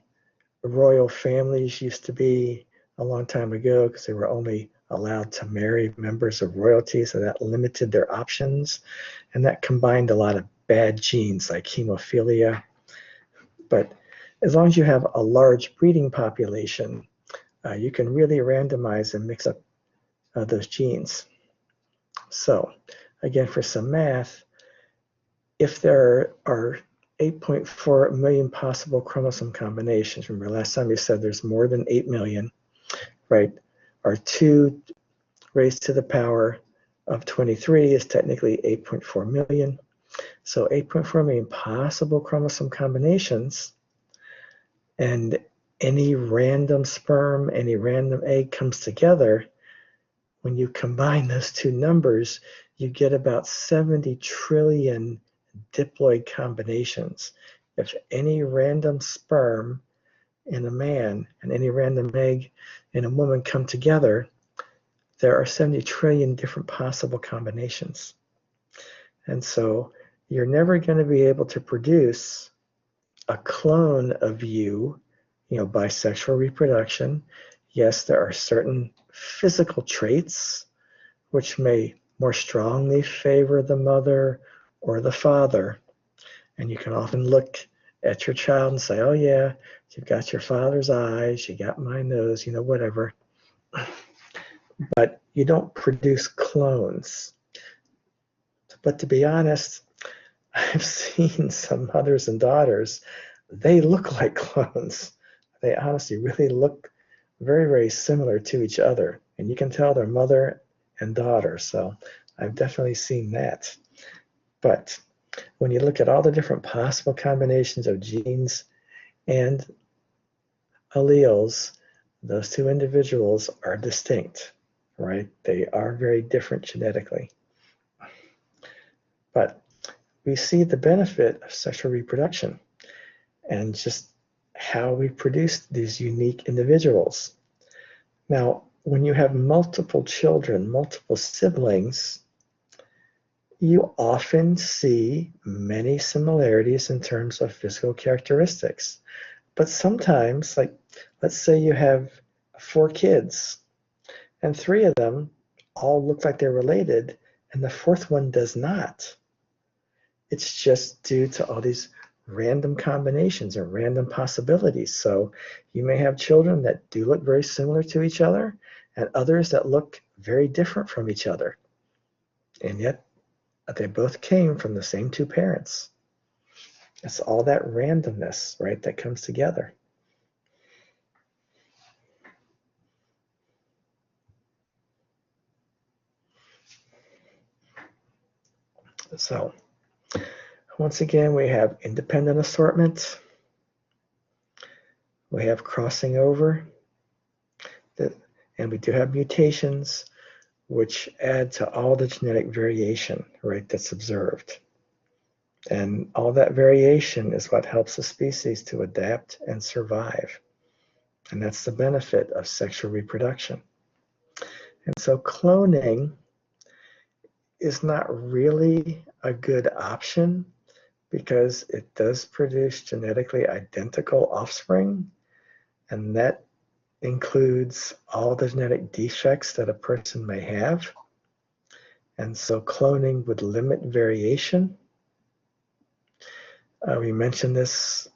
royal families used to be a long time ago because they were only allowed to marry members of royalty, so that limited their options. And that combined a lot of bad genes like hemophilia. But as long as you have a large breeding population, you can really randomize and mix up those genes. So again, for some math, if there are 8.4 million possible chromosome combinations, remember last time we said there's more than 8 million, right? Our 2 raised to the power of 23 is technically 8.4 million. So 8.4 million possible chromosome combinations, and any random sperm, any random egg comes together. When you combine those two numbers, you get about 70 trillion diploid combinations. If any random sperm in a man and any random egg in a woman come together, there are 70 trillion different possible combinations. And so you're never going to be able to produce a clone of you, by sexual reproduction. Yes, there are certain physical traits which may more strongly favor the mother or the father. And you can often look at your child and say, oh yeah, you've got your father's eyes, you got my nose, whatever. But you don't produce clones. But to be honest, I've seen some mothers and daughters, they look like clones. They honestly really look very, very similar to each other. And you can tell they're mother and daughter. So I've definitely seen that. But when you look at all the different possible combinations of genes and alleles, those two individuals are distinct, right? They are very different genetically. But we see the benefit of sexual reproduction and just how we produce these unique individuals. Now, when you have multiple children, multiple siblings, you often see many similarities in terms of physical characteristics. But sometimes, like, let's say you have 4 kids, and 3 of them all look like they're related, and the 4th one does not. It's just due to all these random combinations and random possibilities. So you may have children that do look very similar to each other, and others that look very different from each other. And yet they both came from the same two parents. It's all that randomness, right, that comes together. So once again, we have independent assortment. We have crossing over, and we do have mutations, which add to all the genetic variation, right, that's observed. And all that variation is what helps a species to adapt and survive. And that's the benefit of sexual reproduction. And so cloning is not really a good option because it does produce genetically identical offspring, and that includes all the genetic defects that a person may have. And so cloning would limit variation. We mentioned this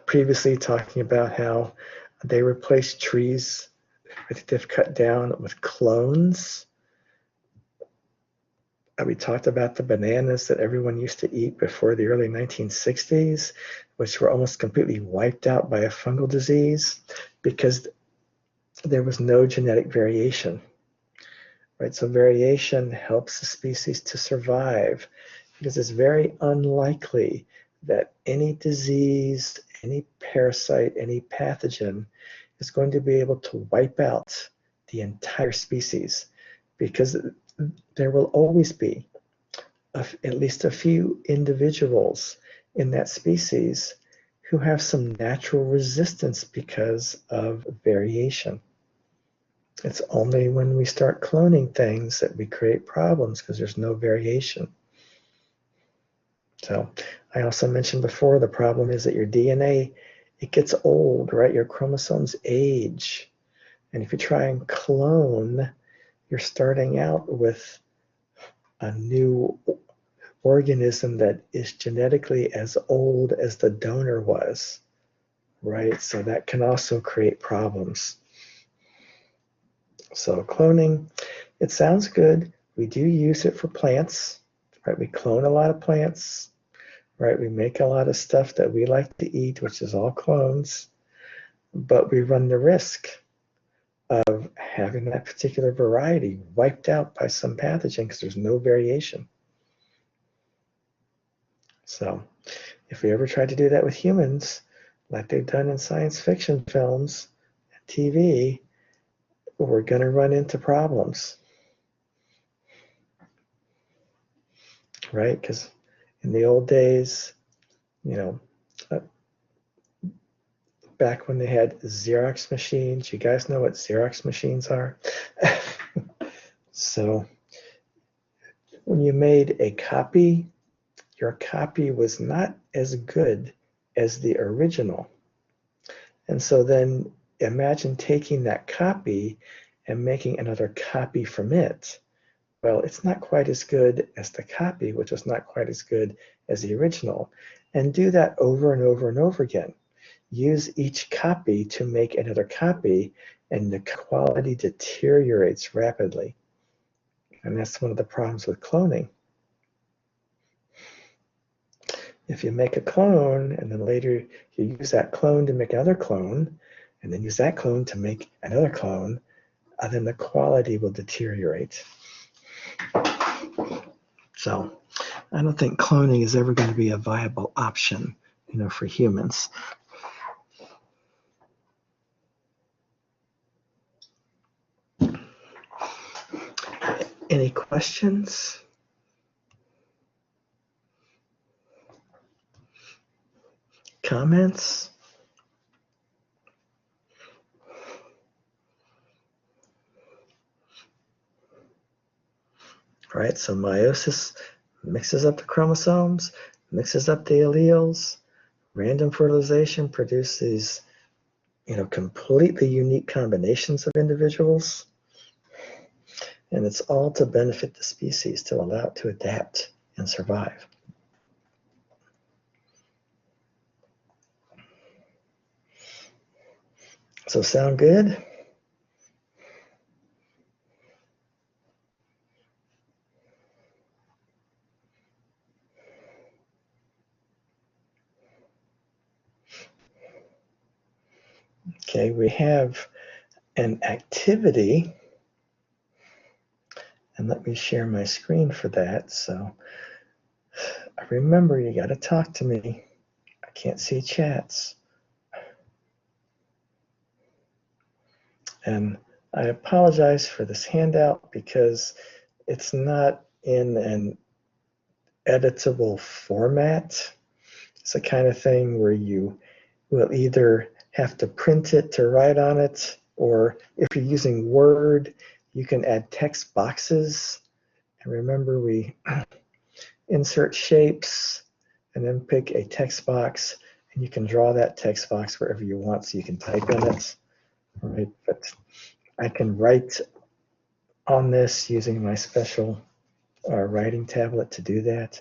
previously, talking about how they replace trees that they've cut down with clones. We talked about the bananas that everyone used to eat before the early 1960s, which were almost completely wiped out by a fungal disease because there was no genetic variation. Right? So variation helps the species to survive because it's very unlikely that any disease, any parasite, any pathogen is going to be able to wipe out the entire species, because there will always be at least a few individuals in that species who have some natural resistance because of variation. It's only when we start cloning things that we create problems because there's no variation. So I also mentioned before, the problem is that your DNA, it gets old, right? Your chromosomes age. And if you try and clone, you're starting out with a new organism that is genetically as old as the donor was, right? So that can also create problems. So cloning, it sounds good. We do use it for plants, right? We clone a lot of plants, right? We make a lot of stuff that we like to eat, which is all clones, but we run the risk of having that particular variety wiped out by some pathogen because there's no variation. So if we ever try to do that with humans, like they've done in science fiction films and TV, we're going to run into problems, right? Because in the old days, back when they had Xerox machines, you guys know what Xerox machines are? So when you made a copy, your copy was not as good as the original. And so then imagine taking that copy and making another copy from it. Well, it's not quite as good as the copy, which was not quite as good as the original. And do that over and over and over again. Use each copy to make another copy, and the quality deteriorates rapidly. And that's one of the problems with cloning. If you make a clone and then later you use that clone to make another clone, and then use that clone to make another clone, then the quality will deteriorate. So I don't think cloning is ever going to be a viable option, for humans. Any questions? Comments? All right, so meiosis mixes up the chromosomes, mixes up the alleles. Random fertilization produces, completely unique combinations of individuals. And it's all to benefit the species, to allow it to adapt and survive. So sound good? Okay, we have an activity, and let me share my screen for that. So remember, you got to talk to me. I can't see chats. And I apologize for this handout because it's not in an editable format. It's the kind of thing where you will either have to print it to write on it, or if you're using Word, you can add text boxes. And remember, we insert shapes and then pick a text box, and you can draw that text box wherever you want so you can type in it. All right, but I can write on this using my special writing tablet to do that.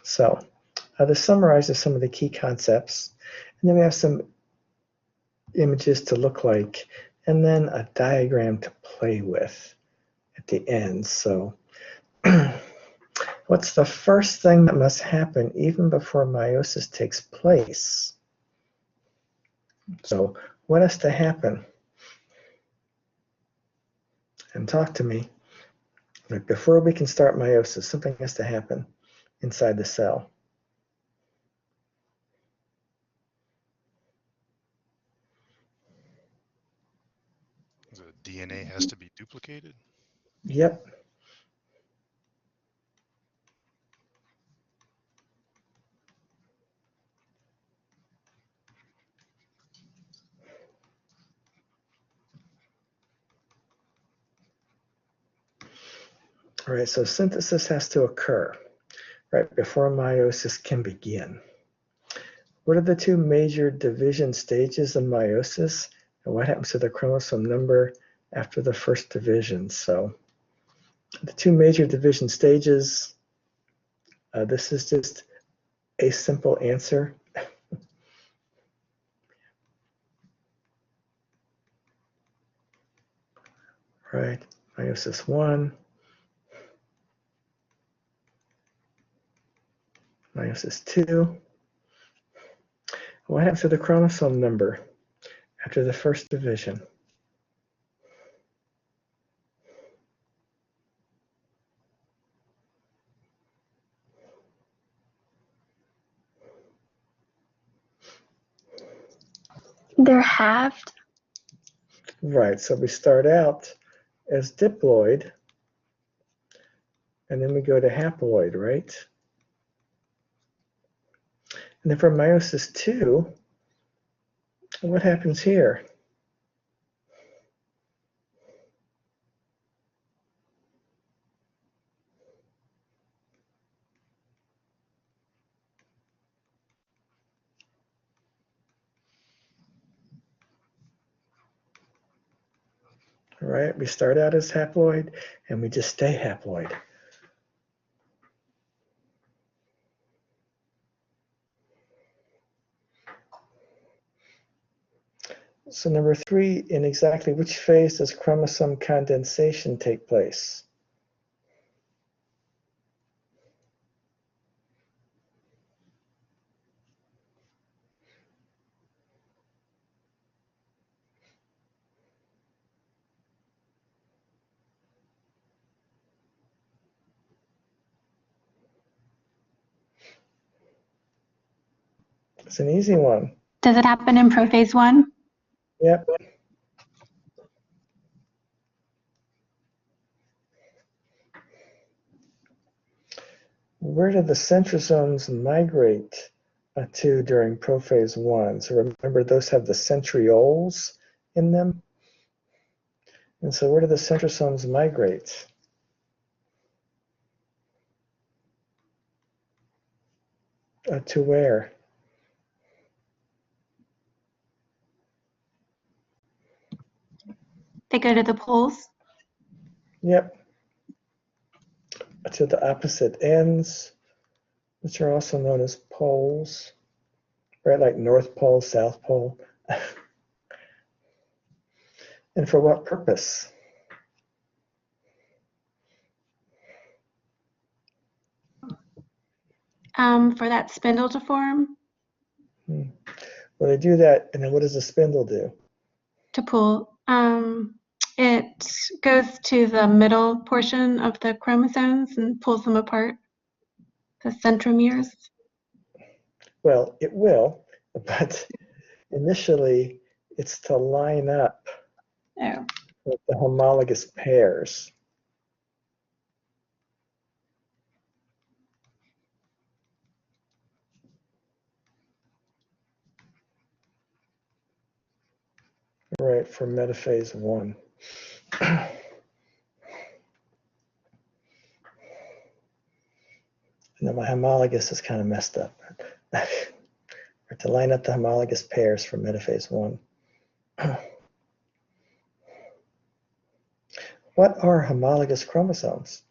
So this summarizes some of the key concepts, and then we have some images to look like, and then a diagram to play with at the end. So what's the first thing that must happen even before meiosis takes place? So what has to happen? And talk to me. Like before we can start meiosis, something has to happen inside the cell. The DNA has to be duplicated. Yep. All right, so synthesis has to occur right before meiosis can begin. What are the two major division stages of meiosis, and what happens to the chromosome number after the first division? So the two major division stages, this is just a simple answer. Right, meiosis 1, meiosis 2. What happens to the chromosome number after the first division? They're halved. Right, so we start out as diploid, and then we go to haploid, right? And then for meiosis 2, what happens here? All right, we start out as haploid, and we just stay haploid. So number 3, in exactly which phase does chromosome condensation take place? It's an easy one. Does it happen in prophase 1? Yep. Where do the centrosomes migrate to during prophase 1? So remember, those have the centrioles in them. And so where do the centrosomes migrate? To where? They go to the poles? Yep. To the opposite ends, which are also known as poles, right? Like North Pole, South Pole. And for what purpose? For that spindle to form? Well, they do that, and then what does the spindle do? To pull. It goes to the middle portion of the chromosomes and pulls them apart, the centromeres. Well, it will, but initially it's to line up Oh. with the homologous pairs. Right, for metaphase 1. And then my homologous is kind of messed up. Or to line up the homologous pairs for metaphase 1. What are homologous chromosomes?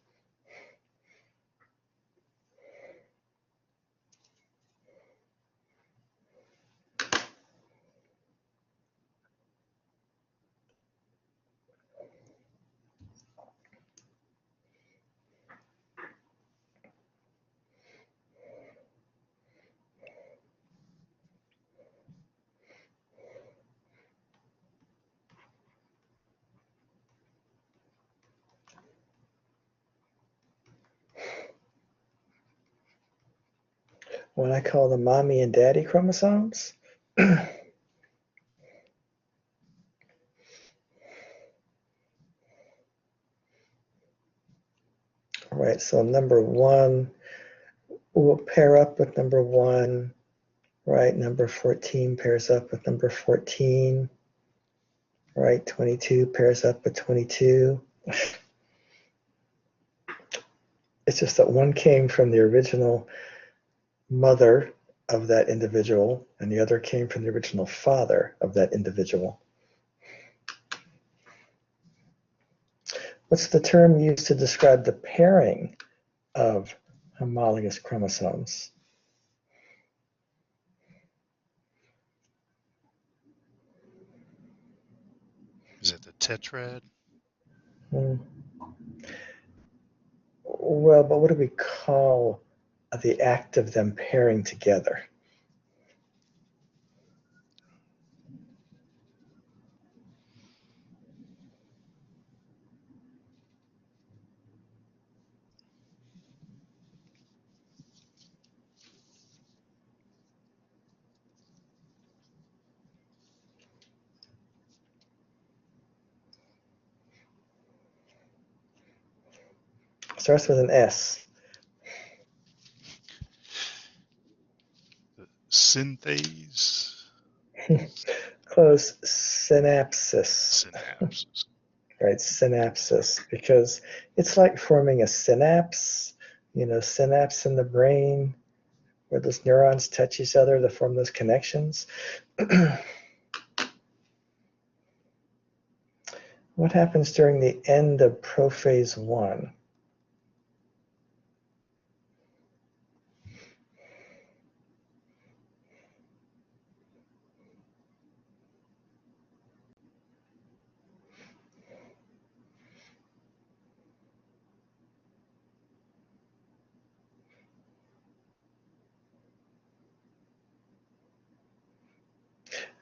What I call the mommy and daddy chromosomes. All right, so number 1 will pair up with number 1, right? Number 14 pairs up with number 14, right? 22 pairs up with 22. It's just that one came from the original mother of that individual, and the other came from the original father of that individual. What's the term used to describe the pairing of homologous chromosomes? Is it the tetrad? Well, but what do we call the act of them pairing together? Starts with an S. The synthase? Close. Synapsis. Synapses. Right, synapsis, because it's like forming a synapse, synapse in the brain where those neurons touch each other to form those connections. What happens during the end of prophase 1?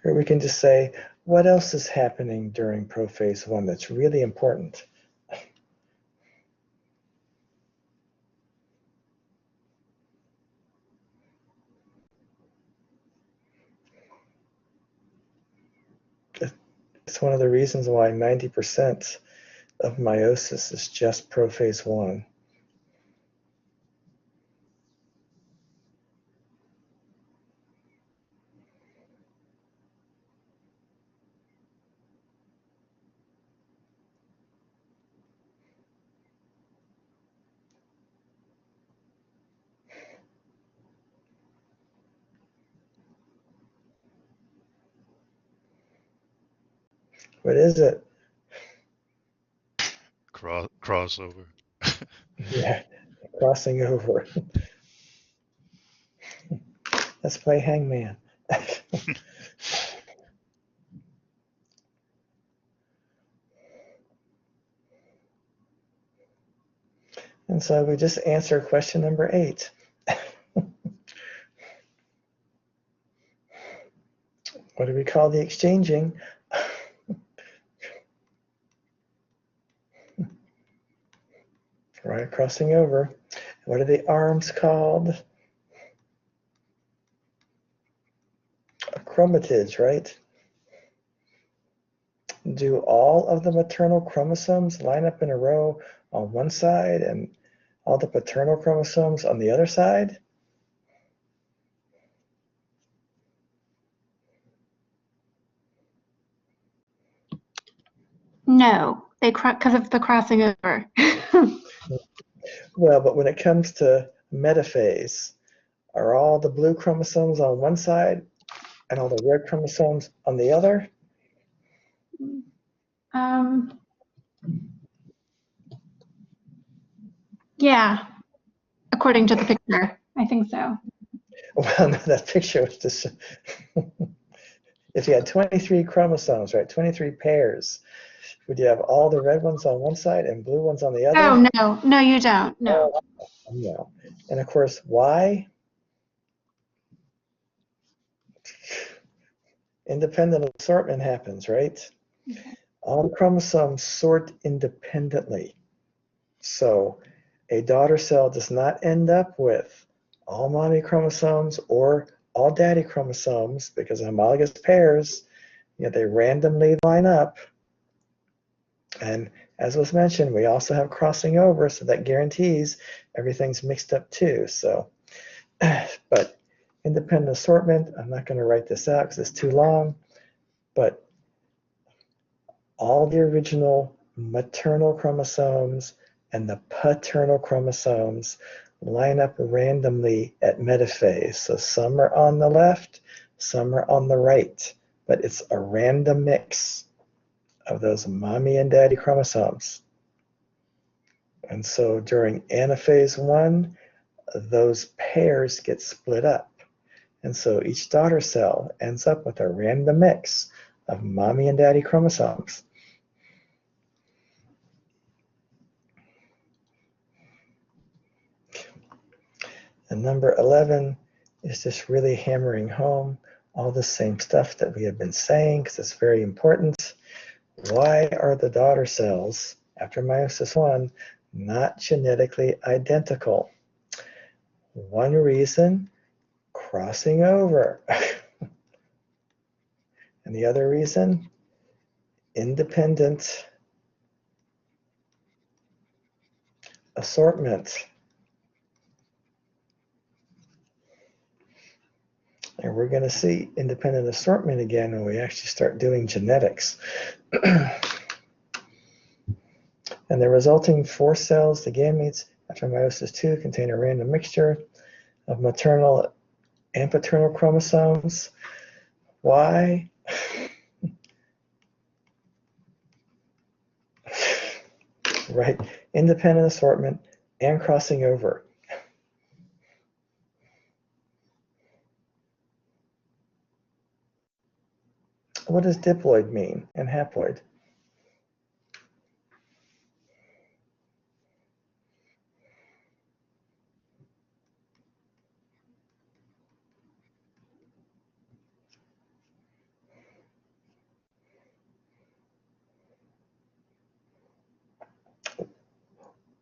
Or we can just say, what else is happening during prophase 1 that's really important? It's one of the reasons why 90% of meiosis is just prophase 1. What is it? Crossover. Yeah, crossing over. Let's play hangman. And so we just answer question number 8. what do we call the exchanging? Right, crossing over. What are the arms called? Chromatids, right? Do all of the maternal chromosomes line up in a row on one side and all the paternal chromosomes on the other side? No, because of the crossing over. Well, but when it comes to metaphase, are all the blue chromosomes on one side and all the red chromosomes on the other? Yeah, according to the picture, I think so. Well, no, that picture was just, if you had 23 chromosomes, right, 23 pairs, would you have all the red ones on one side and blue ones on the other? Oh, no, no, you don't. No. No. And of course, why? Independent assortment happens, right? Okay. All the chromosomes sort independently. So a daughter cell does not end up with all mommy chromosomes or all daddy chromosomes because homologous pairs, they randomly line up. And as was mentioned, we also have crossing over, so that guarantees everything's mixed up too. So, but independent assortment, I'm not going to write this out because it's too long, but all the original maternal chromosomes and the paternal chromosomes line up randomly at metaphase. So some are on the left, some are on the right, but it's a random mix of those mommy and daddy chromosomes. And so during anaphase 1, those pairs get split up. And so each daughter cell ends up with a random mix of mommy and daddy chromosomes. And number 11 is just really hammering home all the same stuff that we have been saying because it's very important. Why are the daughter cells after meiosis 1 not genetically identical? One reason, crossing over. And the other reason, independent assortment. And we're going to see independent assortment again when we actually start doing genetics. And the resulting 4 cells, the gametes, after meiosis 2, contain a random mixture of maternal and paternal chromosomes. Why? Right? Independent assortment and crossing over. What does diploid mean and haploid?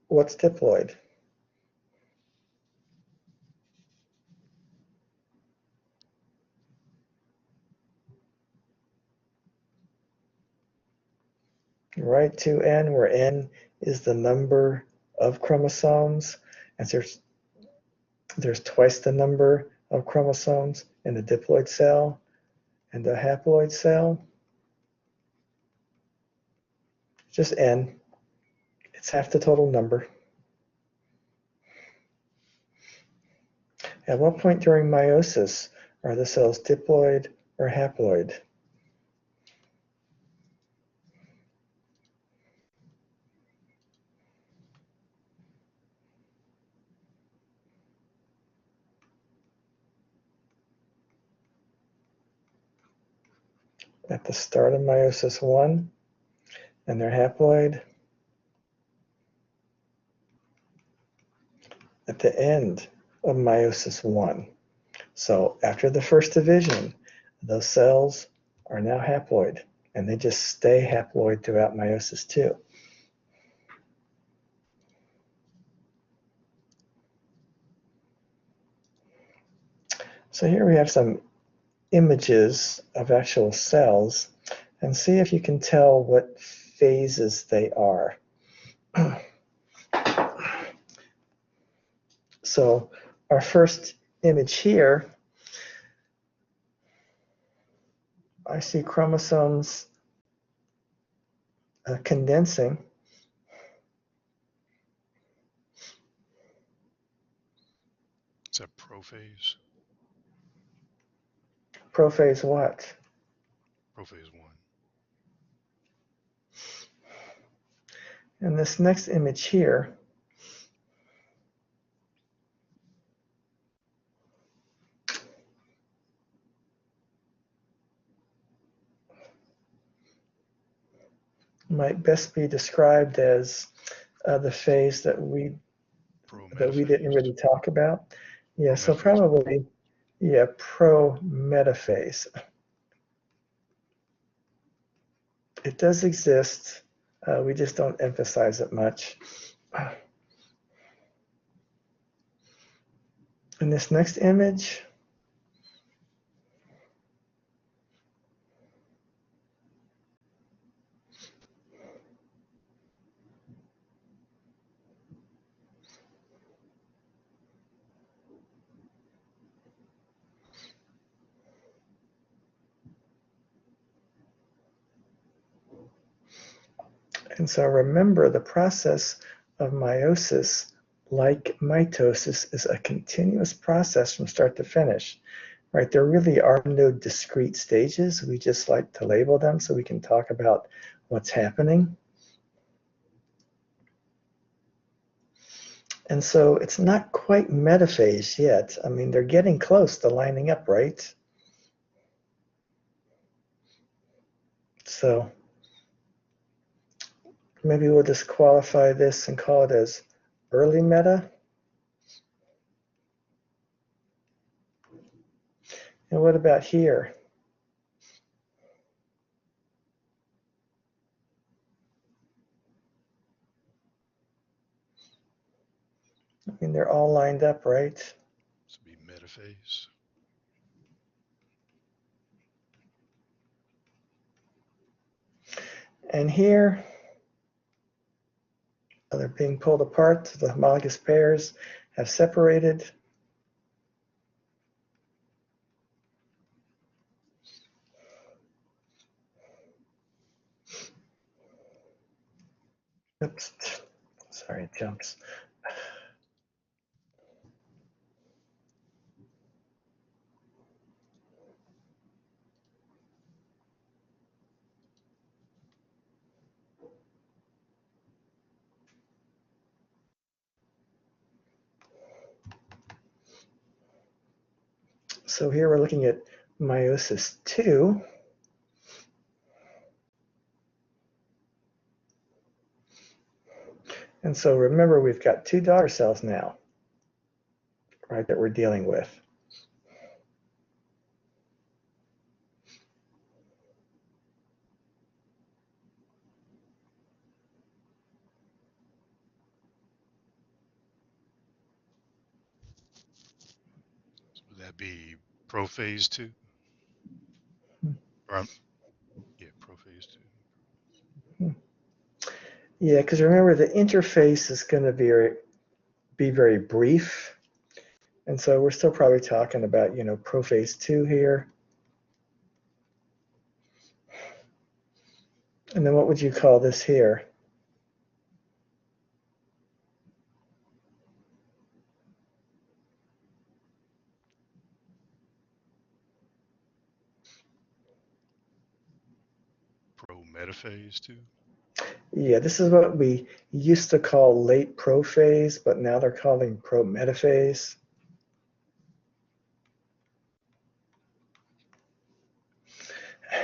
What's diploid? Right, 2n, where n is the number of chromosomes, and there's twice the number of chromosomes in the diploid cell and the haploid cell. Just n. It's half the total number. At what point during meiosis are the cells diploid or haploid? At the start of meiosis 1, and they're haploid. At the end of meiosis 1. So after the first division, those cells are now haploid, and they just stay haploid throughout meiosis II. So here we have some images of actual cells, and see if you can tell what phases they are. So our first image here, I see chromosomes condensing. Is that prophase? Prophase what? Prophase 1. And this next image here, might best be described as the phase that we didn't really talk about. Yeah, so probably, yeah, pro-metaphase. It does exist. We just don't emphasize it much. In this next image, and so remember, the process of meiosis, like mitosis, is a continuous process from start to finish, right? There really are no discrete stages. We just like to label them so we can talk about what's happening. And so it's not quite metaphase yet. I mean, they're getting close to lining up, right? So maybe we'll just qualify this and call it as early meta. And what about here? I mean, they're all lined up, right? This would be metaphase. And here, they're being pulled apart. The homologous pairs have separated. Oops, sorry, it jumps. So here we're looking at meiosis II. And so remember, we've got two daughter cells now, right, that we're dealing with. So would that be prophase 2? Or, yeah, prophase 2. Yeah, because remember, the interface is going to be very brief. And so we're still probably talking about, prophase 2 here. And then what would you call this here? Pro-metaphase 2? Yeah, this is what we used to call late prophase, but now they're calling pro-metaphase.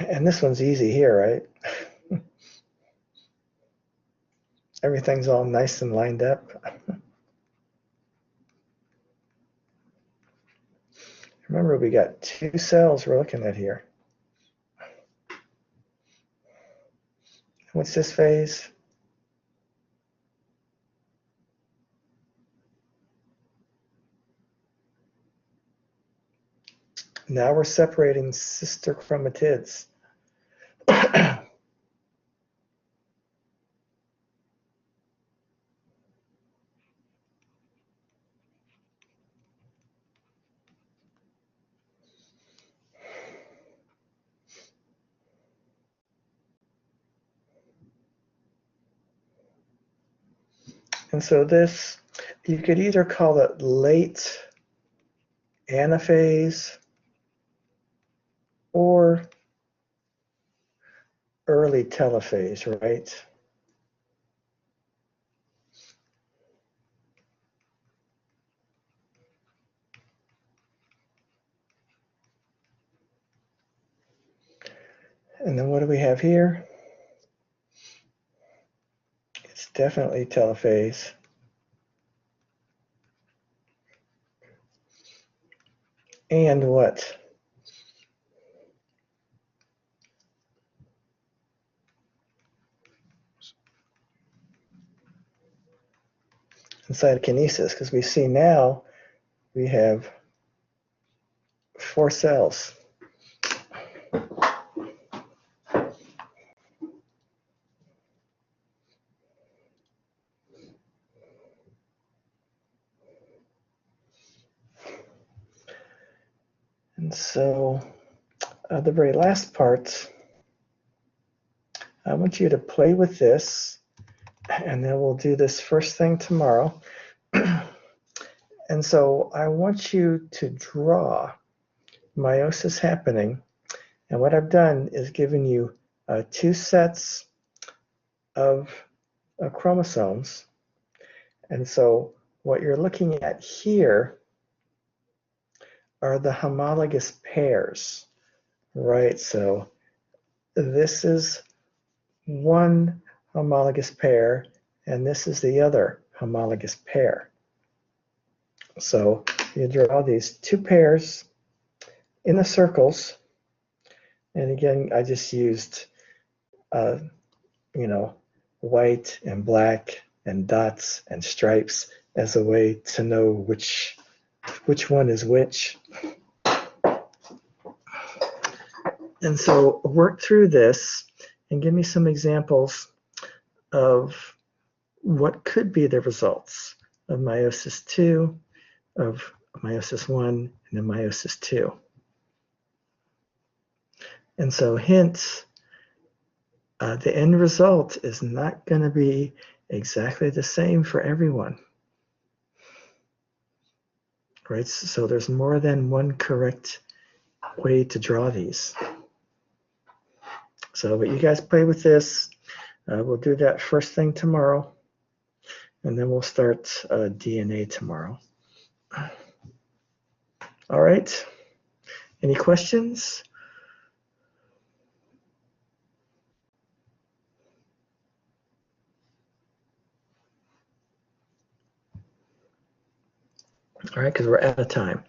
And this one's easy here, right? Everything's all nice and lined up. Remember, we got 2 cells we're looking at here. What's this phase? Now we're separating sister chromatids. And so this, you could either call it late anaphase or early telophase, right? And then what do we have here? It's definitely telophase. And what? And cytokinesis, because we see now we have 4 cells. And so the very last part, I want you to play with this, and then we'll do this first thing tomorrow. And so I want you to draw meiosis happening. And what I've done is given you 2 sets of chromosomes. And so what you're looking at here are the homologous pairs, right? So this is one homologous pair, and this is the other homologous pair. So you draw these 2 pairs in the circles, and again, I just used, white and black and dots and stripes as a way to know which one is which. And so work through this and give me some examples of what could be the results of meiosis 2, of meiosis 1, and then meiosis 2. And so hence, the end result is not going to be exactly the same for everyone. Right? So there's more than one correct way to draw these. So, but you guys play with this. We'll do that first thing tomorrow, and then we'll start DNA tomorrow. All right. Any questions? All right, because we're out of time.